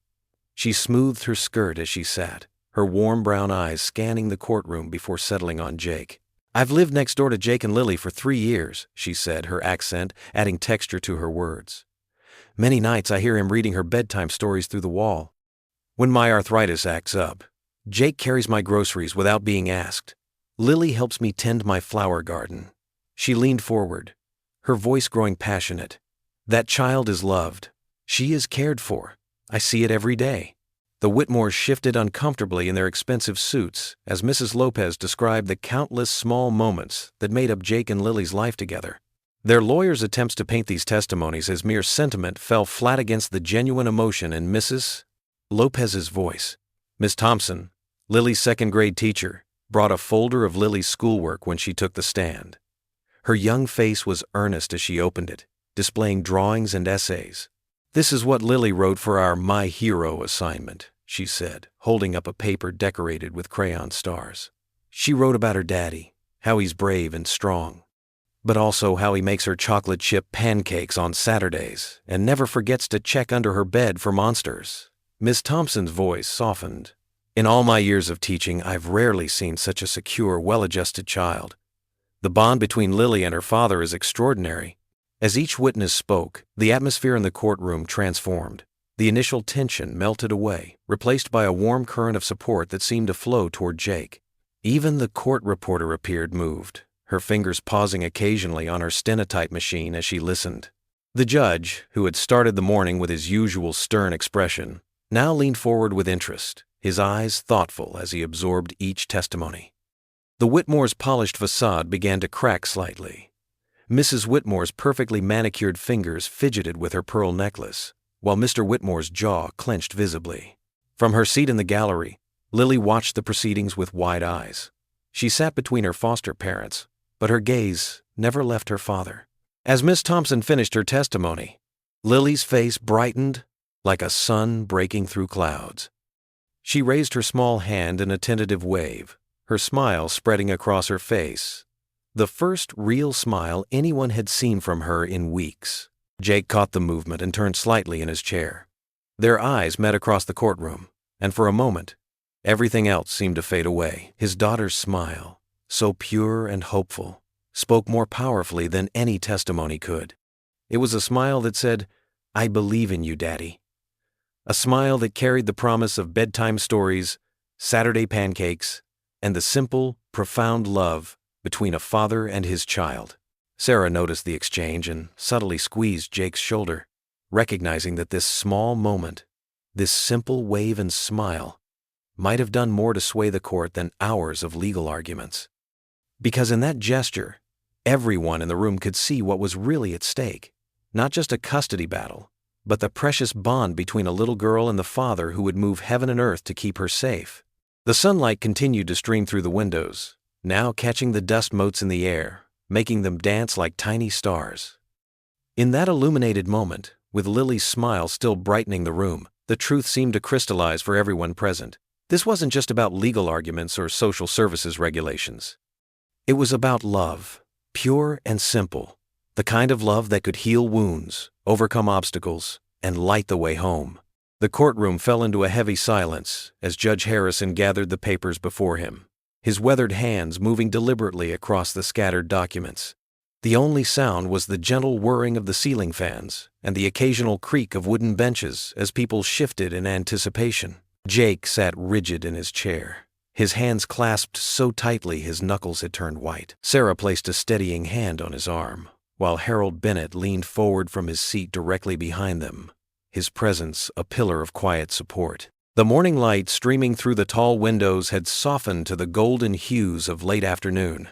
She smoothed her skirt as she sat, her warm brown eyes scanning the courtroom before settling on Jake. "I've lived next door to Jake and Lily for 3 years, she said, her accent adding texture to her words. "Many nights I hear him reading her bedtime stories through the wall. When my arthritis acts up, Jake carries my groceries without being asked. Lily helps me tend my flower garden." She leaned forward, her voice growing passionate. "That child is loved. She is cared for. I see it every day." The Whitmores shifted uncomfortably in their expensive suits as Mrs. Lopez described the countless small moments that made up Jake and Lily's life together. Their lawyer's attempts to paint these testimonies as mere sentiment fell flat against the genuine emotion in Mrs. Lopez's voice. Miss Thompson, Lily's second-grade teacher, brought a folder of Lily's schoolwork when she took the stand. Her young face was earnest as she opened it, displaying drawings and essays. "This is what Lily wrote for our My Hero assignment," she said, holding up a paper decorated with crayon stars. "She wrote about her daddy, how he's brave and strong, but also how he makes her chocolate chip pancakes on Saturdays and never forgets to check under her bed for monsters." Miss Thompson's voice softened. "In all my years of teaching, I've rarely seen such a secure, well-adjusted child. The bond between Lily and her father is extraordinary." As each witness spoke, the atmosphere in the courtroom transformed. The initial tension melted away, replaced by a warm current of support that seemed to flow toward Jake. Even the court reporter appeared moved, her fingers pausing occasionally on her stenotype machine as she listened. The judge, who had started the morning with his usual stern expression, now leaned forward with interest, his eyes thoughtful as he absorbed each testimony. The Whitmore's polished facade began to crack slightly. Mrs. Whitmore's perfectly manicured fingers fidgeted with her pearl necklace, while Mr. Whitmore's jaw clenched visibly. From her seat in the gallery, Lily watched the proceedings with wide eyes. She sat between her foster parents, but her gaze never left her father. As Miss Thompson finished her testimony, Lily's face brightened like a sun breaking through clouds. She raised her small hand in a tentative wave, her smile spreading across her face, the first real smile anyone had seen from her in weeks. Jake caught the movement and turned slightly in his chair. Their eyes met across the courtroom, and for a moment, everything else seemed to fade away. His daughter's smile, so pure and hopeful, spoke more powerfully than any testimony could. It was a smile that said, "I believe in you, Daddy." A smile that carried the promise of bedtime stories, Saturday pancakes, and the simple, profound love between a father and his child. Sarah noticed the exchange and subtly squeezed Jake's shoulder, recognizing that this small moment, this simple wave and smile, might have done more to sway the court than hours of legal arguments. Because in that gesture, everyone in the room could see what was really at stake. Not just a custody battle, but the precious bond between a little girl and the father who would move heaven and earth to keep her safe. The sunlight continued to stream through the windows, now catching the dust motes in the air, making them dance like tiny stars. In that illuminated moment, with Lily's smile still brightening the room, the truth seemed to crystallize for everyone present. This wasn't just about legal arguments or social services regulations. It was about love, pure and simple, the kind of love that could heal wounds, overcome obstacles, and light the way home. The courtroom fell into a heavy silence as Judge Harrison gathered the papers before him, his weathered hands moving deliberately across the scattered documents. The only sound was the gentle whirring of the ceiling fans and the occasional creak of wooden benches as people shifted in anticipation. Jake sat rigid in his chair, his hands clasped so tightly his knuckles had turned white. Sarah placed a steadying hand on his arm, while Harold Bennett leaned forward from his seat directly behind them, his presence a pillar of quiet support. The morning light streaming through the tall windows had softened to the golden hues of late afternoon.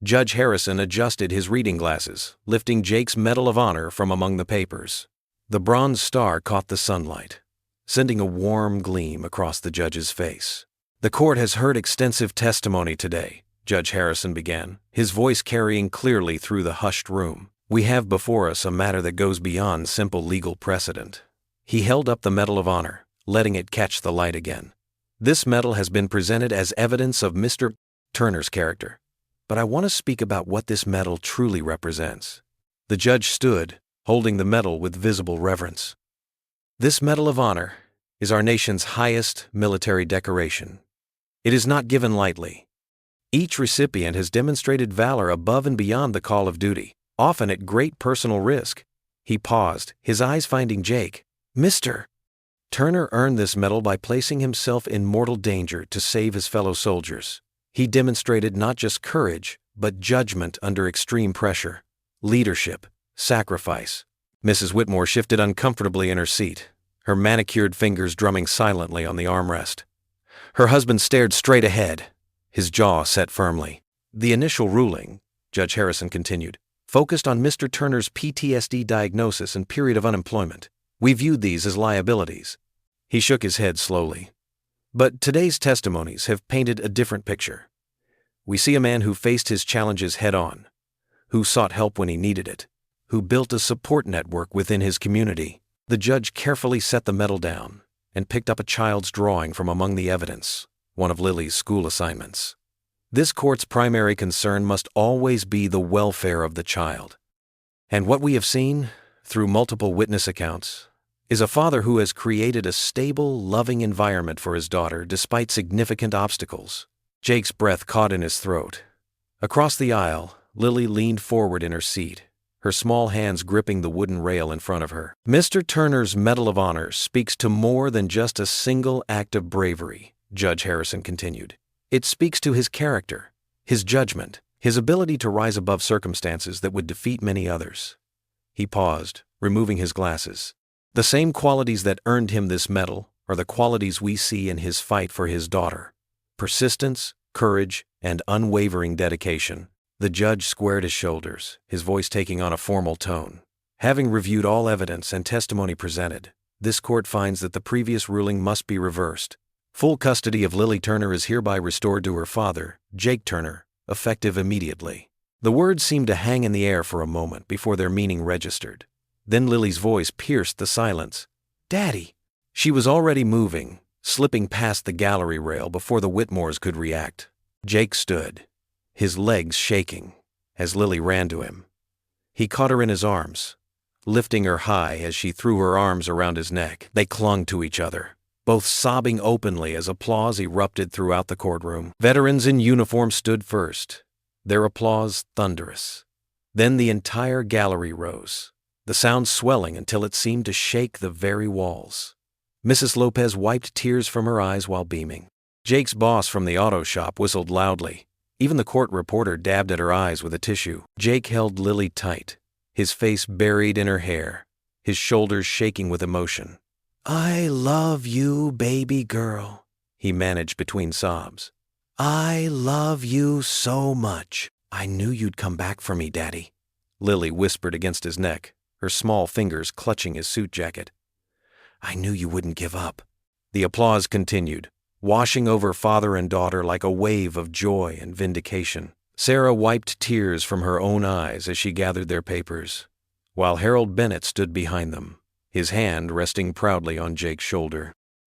Judge Harrison adjusted his reading glasses, lifting Jake's Medal of Honor from among the papers. The bronze star caught the sunlight, sending a warm gleam across the judge's face. "The court has heard extensive testimony today," Judge Harrison began, his voice carrying clearly through the hushed room. "We have before us a matter that goes beyond simple legal precedent." He held up the Medal of Honor, letting it catch the light again. "This medal has been presented as evidence of Mr. Turner's character, but I want to speak about what this medal truly represents." The judge stood, holding the medal with visible reverence. "This Medal of Honor is our nation's highest military decoration. It is not given lightly. Each recipient has demonstrated valor above and beyond the call of duty, often at great personal risk." He paused, his eyes finding Jake. "Mr. Turner earned this medal by placing himself in mortal danger to save his fellow soldiers. He demonstrated not just courage, but judgment under extreme pressure, leadership, sacrifice." Mrs. Whitmore shifted uncomfortably in her seat, her manicured fingers drumming silently on the armrest. Her husband stared straight ahead, his jaw set firmly. "The initial ruling," Judge Harrison continued, "focused on Mr. Turner's PTSD diagnosis and period of unemployment. We viewed these as liabilities." He shook his head slowly. "But today's testimonies have painted a different picture. We see a man who faced his challenges head-on, who sought help when he needed it, who built a support network within his community." The judge carefully set the medal down and picked up a child's drawing from among the evidence, one of Lily's school assignments. This court's primary concern must always be the welfare of the child. And what we have seen, through multiple witness accounts, is a father who has created a stable, loving environment for his daughter despite significant obstacles. Jake's breath caught in his throat. Across the aisle, Lily leaned forward in her seat, her small hands gripping the wooden rail in front of her. "Mr. Turner's Medal of Honor speaks to more than just a single act of bravery," Judge Harrison continued. "It speaks to his character, his judgment, his ability to rise above circumstances that would defeat many others." He paused, removing his glasses. "The same qualities that earned him this medal are the qualities we see in his fight for his daughter: persistence, courage, and unwavering dedication. The judge squared his shoulders, his voice taking on a formal tone. Having reviewed all evidence and testimony presented, this court finds that the previous ruling must be reversed. Full custody of Lily Turner is hereby restored to her father, Jake Turner, effective immediately. The words seemed to hang in the air for a moment before their meaning registered. Then Lily's voice pierced the silence. "Daddy!" She was already moving, slipping past the gallery rail before the Whitmores could react. Jake stood, his legs shaking, as Lily ran to him. He caught her in his arms, lifting her high as she threw her arms around his neck. They clung to each other, both sobbing openly as applause erupted throughout the courtroom. Veterans in uniform stood first, their applause thunderous. Then the entire gallery rose, the sound swelling until it seemed to shake the very walls. Mrs. Lopez wiped tears from her eyes while beaming. Jake's boss from the auto shop whistled loudly. Even the court reporter dabbed at her eyes with a tissue. Jake held Lily tight, his face buried in her hair, his shoulders shaking with emotion. "I love you, baby girl," he managed between sobs. "I love you so much. I knew you'd come back for me, Daddy," Lily whispered against his neck, her small fingers clutching his suit jacket. "I knew you wouldn't give up." The applause continued, washing over father and daughter like a wave of joy and vindication. Sarah wiped tears from her own eyes as she gathered their papers, while Harold Bennett stood behind them, his hand resting proudly on Jake's shoulder.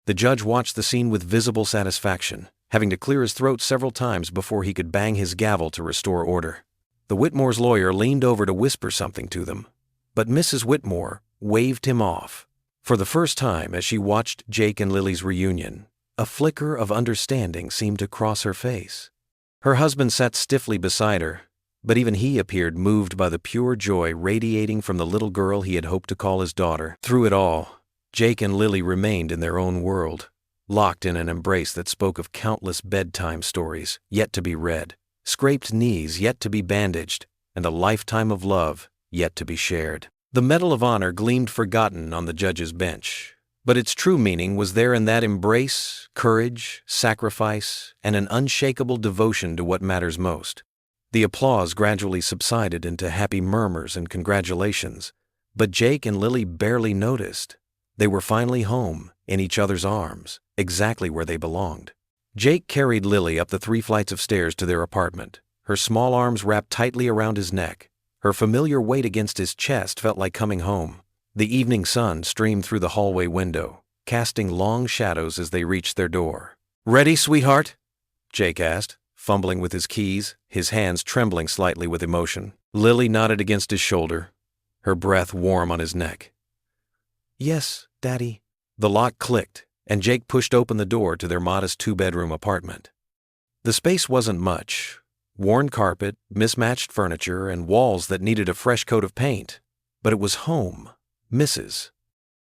The judge watched the scene with visible satisfaction, having to clear his throat several times before he could bang his gavel to restore order. The Whitmore's lawyer leaned over to whisper something to them, but Mrs. Whitmore waved him off. For the first time as she watched Jake and Lily's reunion, a flicker of understanding seemed to cross her face. Her husband sat stiffly beside her, but even he appeared moved by the pure joy radiating from the little girl he had hoped to call his daughter. Through it all, Jake and Lily remained in their own world, locked in an embrace that spoke of countless bedtime stories yet to be read, scraped knees yet to be bandaged, and a lifetime of love yet to be shared. The Medal of Honor gleamed forgotten on the judge's bench, but its true meaning was there in that embrace, courage, sacrifice, and an unshakable devotion to what matters most. The applause gradually subsided into happy murmurs and congratulations, but Jake and Lily barely noticed. They were finally home, in each other's arms, exactly where they belonged. Jake carried Lily up the 3 flights of stairs to their apartment, her small arms wrapped tightly around his neck. Her familiar weight against his chest felt like coming home. The evening sun streamed through the hallway window, casting long shadows as they reached their door. "Ready, sweetheart?" Jake asked, fumbling with his keys, his hands trembling slightly with emotion. Lily nodded against his shoulder, her breath warm on his neck. "Yes, Daddy." The lock clicked, and Jake pushed open the door to their modest 2-bedroom apartment. The space wasn't much: worn carpet, mismatched furniture, and walls that needed a fresh coat of paint. But it was home. Mrs.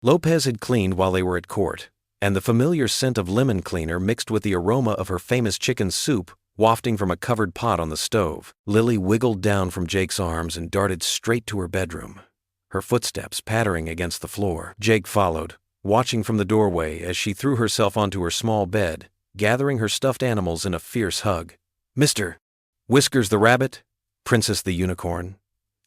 Lopez had cleaned while they were at court, and the familiar scent of lemon cleaner mixed with the aroma of her famous chicken soup wafting from a covered pot on the stove. Lily wiggled down from Jake's arms and darted straight to her bedroom, her footsteps pattering against the floor. Jake followed, watching from the doorway as she threw herself onto her small bed, gathering her stuffed animals in a fierce hug. Mr. Whiskers the rabbit, Princess the unicorn,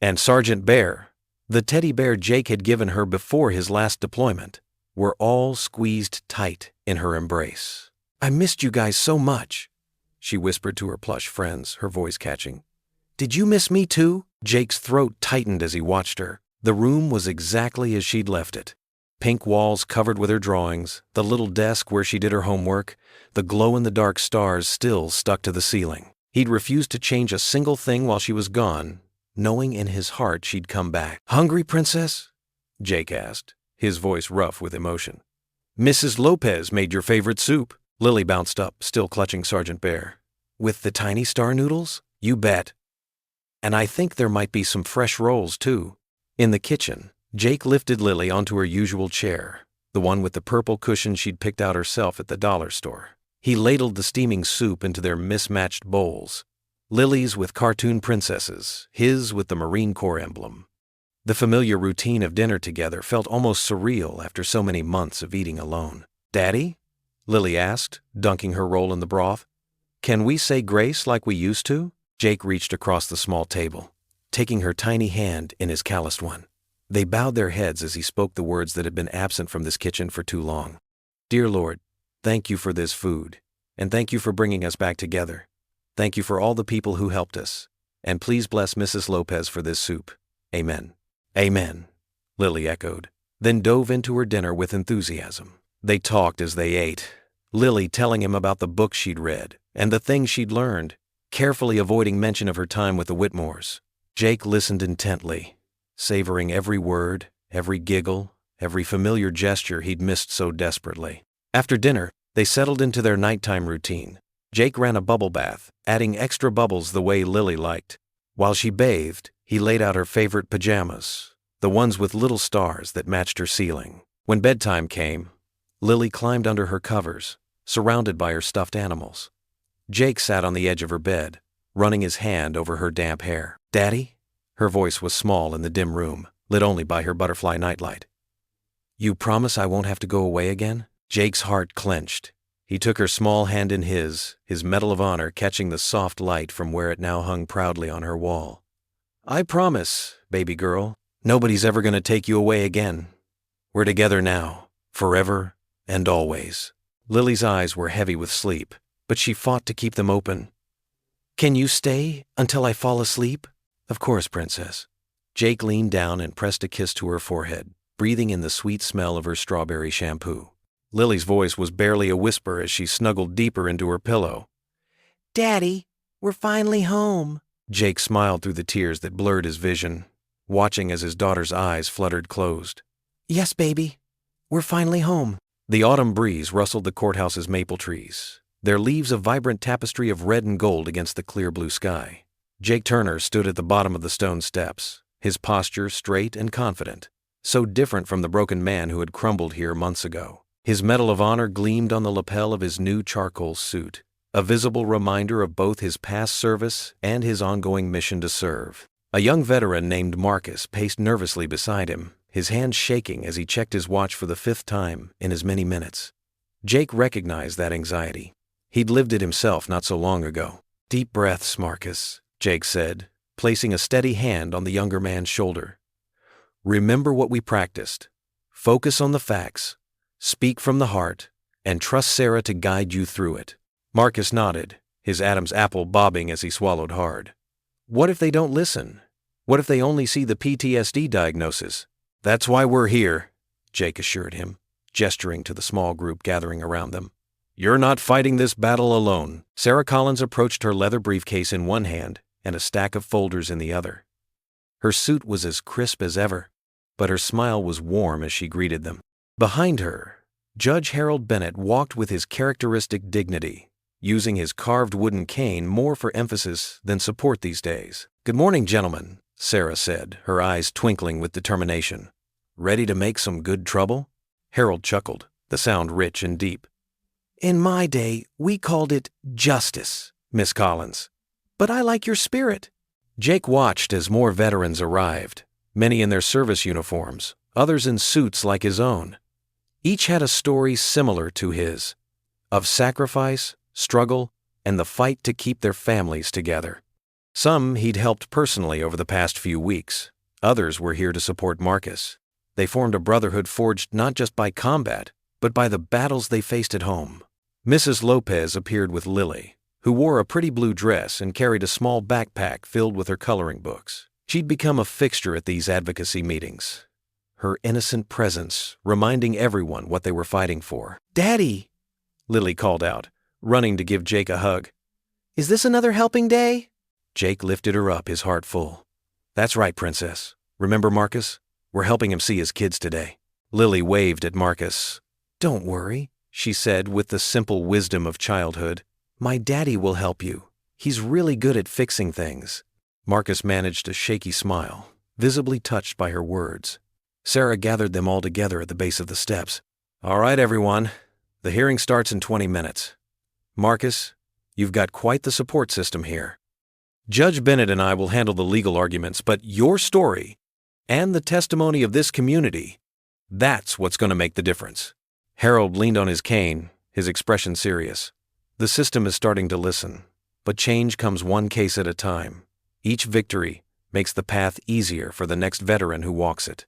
and Sergeant Bear, the teddy bear Jake had given her before his last deployment, were all squeezed tight in her embrace. "I missed you guys so much," she whispered to her plush friends, her voice catching. "Did you miss me too?" Jake's throat tightened as he watched her. The room was exactly as she'd left it. Pink walls covered with her drawings, the little desk where she did her homework, the glow-in-the-dark stars still stuck to the ceiling. He'd refused to change a single thing while she was gone, knowing in his heart she'd come back. "Hungry, Princess?" Jake asked, his voice rough with emotion. "Mrs. Lopez made your favorite soup." Lily bounced up, still clutching Sergeant Bear. "With the tiny star noodles? You bet. And I think there might be some fresh rolls, too." In the kitchen, Jake lifted Lily onto her usual chair, the one with the purple cushion she'd picked out herself at the dollar store. He ladled the steaming soup into their mismatched bowls, Lily's with cartoon princesses, his with the Marine Corps emblem. The familiar routine of dinner together felt almost surreal after so many months of eating alone. "Daddy?" Lily asked, dunking her roll in the broth. "Can we say grace like we used to?" Jake reached across the small table, taking her tiny hand in his calloused one. They bowed their heads as he spoke the words that had been absent from this kitchen for too long. "Dear Lord, thank you for this food, and thank you for bringing us back together. Thank you for all the people who helped us, and please bless Mrs. Lopez for this soup. Amen." "Amen," Lily echoed, then dove into her dinner with enthusiasm. They talked as they ate, Lily telling him about the books she'd read and the things she'd learned, carefully avoiding mention of her time with the Whitmores. Jake listened intently, savoring every word, every giggle, every familiar gesture he'd missed so desperately. After dinner, they settled into their nighttime routine. Jake ran a bubble bath, adding extra bubbles the way Lily liked. While she bathed, he laid out her favorite pajamas, the ones with little stars that matched her ceiling. When bedtime came, Lily climbed under her covers, surrounded by her stuffed animals. Jake sat on the edge of her bed, running his hand over her damp hair. "Daddy?" Her voice was small in the dim room, lit only by her butterfly nightlight. "You promise I won't have to go away again?" Jake's heart clenched. He took her small hand in his Medal of Honor catching the soft light from where it now hung proudly on her wall. "I promise, baby girl. Nobody's ever going to take you away again. We're together now, forever and always." Lily's eyes were heavy with sleep, but she fought to keep them open. "Can you stay until I fall asleep?" "Of course, princess." Jake leaned down and pressed a kiss to her forehead, breathing in the sweet smell of her strawberry shampoo. Lily's voice was barely a whisper as she snuggled deeper into her pillow. "Daddy, we're finally home." Jake smiled through the tears that blurred his vision, watching as his daughter's eyes fluttered closed. "Yes, baby, we're finally home." The autumn breeze rustled the courthouse's maple trees, their leaves a vibrant tapestry of red and gold against the clear blue sky. Jake Turner stood at the bottom of the stone steps, his posture straight and confident, so different from the broken man who had crumbled here months ago. His Medal of Honor gleamed on the lapel of his new charcoal suit, a visible reminder of both his past service and his ongoing mission to serve. A young veteran named Marcus paced nervously beside him, his hands shaking as he checked his watch for the 5th time in as many minutes. Jake recognized that anxiety. He'd lived it himself not so long ago. "Deep breaths, Marcus," Jake said, placing a steady hand on the younger man's shoulder. "Remember what we practiced. Focus on the facts, speak from the heart, and trust Sarah to guide you through it." Marcus nodded, his Adam's apple bobbing as he swallowed hard. "What if they don't listen? What if they only see the PTSD diagnosis?" "That's why we're here," Jake assured him, gesturing to the small group gathering around them. "You're not fighting this battle alone." Sarah Collins approached her leather briefcase in one hand and a stack of folders in the other. Her suit was as crisp as ever, but her smile was warm as she greeted them. Behind her, Judge Harold Bennett walked with his characteristic dignity, using his carved wooden cane more for emphasis than support these days. "Good morning, gentlemen," Sarah said, her eyes twinkling with determination. "Ready to make some good trouble?" Harold chuckled, the sound rich and deep. "In my day, we called it justice, Miss Collins. But I like your spirit." Jake watched as more veterans arrived, many in their service uniforms, others in suits like his own. Each had a story similar to his, of sacrifice, struggle, and the fight to keep their families together. Some he'd helped personally over the past few weeks. Others were here to support Marcus. They formed a brotherhood forged not just by combat, but by the battles they faced at home. Mrs. Lopez appeared with Lily, who wore a pretty blue dress and carried a small backpack filled with her coloring books. She'd become a fixture at these advocacy meetings, her innocent presence reminding everyone what they were fighting for. "Daddy," Lily called out, running to give Jake a hug. "Is this another helping day?" Jake lifted her up, his heart full. "That's right, princess. Remember Marcus? We're helping him see his kids today." Lily waved at Marcus. "Don't worry," she said with the simple wisdom of childhood. "My daddy will help you. He's really good at fixing things." Marcus managed a shaky smile, visibly touched by her words. Sarah gathered them all together at the base of the steps. "All right, everyone. The hearing starts in 20 minutes. Marcus, you've got quite the support system here. Judge Bennett and I will handle the legal arguments, but your story and the testimony of this community, that's what's going to make the difference." Harold leaned on his cane, his expression serious. The system is starting to listen, but change comes one case at a time. Each victory makes the path easier for the next veteran who walks it.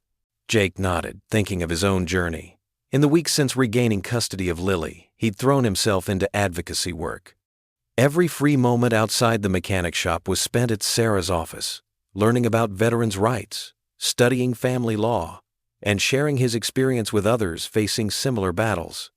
Jake nodded, thinking of his own journey. In the weeks since regaining custody of Lily, he'd thrown himself into advocacy work. Every free moment outside the mechanic shop was spent at Sarah's office, learning about veterans' rights, studying family law, and sharing his experience with others facing similar battles.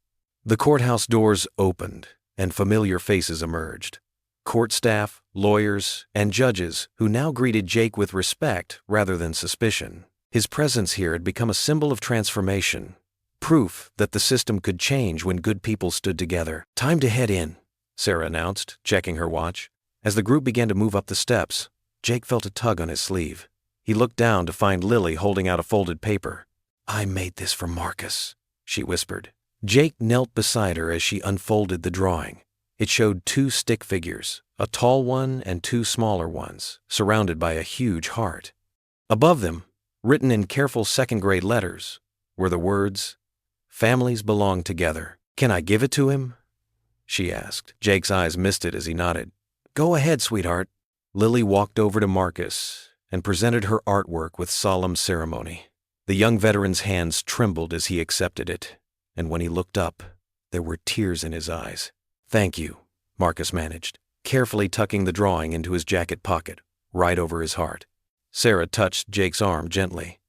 The courthouse doors opened, and familiar faces emerged. Court staff, lawyers, and judges who now greeted Jake with respect rather than suspicion. His presence here had become a symbol of transformation, proof that the system could change when good people stood together. "Time to head in," Sarah announced, checking her watch. As the group began to move up the steps, Jake felt a tug on his sleeve. He looked down to find Lily holding out a folded paper. "I made this for Marcus," she whispered. Jake knelt beside her as she unfolded the drawing. It showed 2 stick figures, a tall one and 2 smaller ones, surrounded by a huge heart. Above them, written in careful second-grade letters, were the words, "Families belong together." "Can I give it to him?" she asked. Jake's eyes misted as he nodded. "Go ahead, sweetheart." Lily walked over to Marcus and presented her artwork with solemn ceremony. The young veteran's hands trembled as he accepted it, and when he looked up, there were tears in his eyes. "Thank you," Marcus managed, carefully tucking the drawing into his jacket pocket, right over his heart. Sarah touched Jake's arm gently.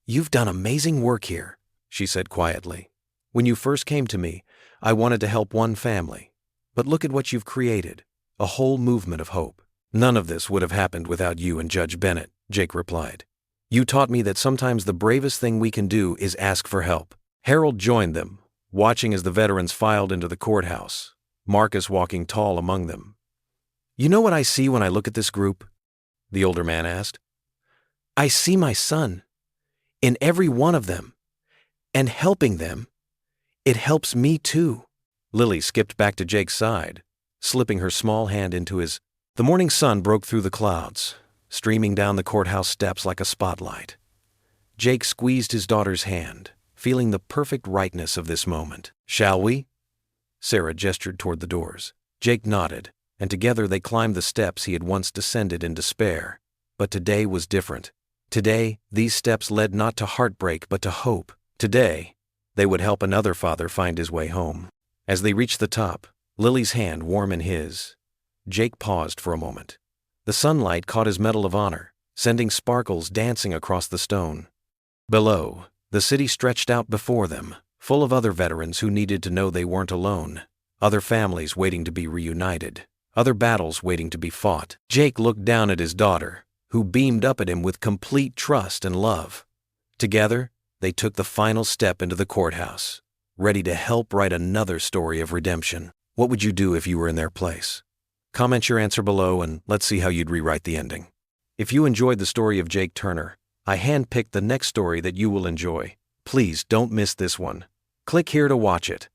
"You've done amazing work here," she said quietly. "When you first came to me, I wanted to help one family. But look at what you've created, a whole movement of hope." "None of this would have happened without you and Judge Bennett," Jake replied. "You taught me that sometimes the bravest thing we can do is ask for help." Harold joined them, watching as the veterans filed into the courthouse, Marcus walking tall among them. "You know what I see when I look at this group?" the older man asked. "I see my son in every one of them, and helping them, it helps me too." Lily skipped back to Jake's side, slipping her small hand into his. The morning sun broke through the clouds, streaming down the courthouse steps like a spotlight. Jake squeezed his daughter's hand, feeling the perfect rightness of this moment. "Shall we?" Sarah gestured toward the doors. Jake nodded, and together they climbed the steps he had once descended in despair. But today was different. Today, these steps led not to heartbreak but to hope. Today, they would help another father find his way home. As they reached the top, Lily's hand warm in his, Jake paused for a moment. The sunlight caught his Medal of Honor, sending sparkles dancing across the stone. Below, the city stretched out before them, full of other veterans who needed to know they weren't alone, other families waiting to be reunited, other battles waiting to be fought. Jake looked down at his daughter, who beamed up at him with complete trust and love. Together, they took the final step into the courthouse, ready to help write another story of redemption. What would you do if you were in their place? Comment your answer below and let's see how you'd rewrite the ending. If you enjoyed the story of Jake Turner, I handpicked the next story that you will enjoy. Please don't miss this one. Click here to watch it.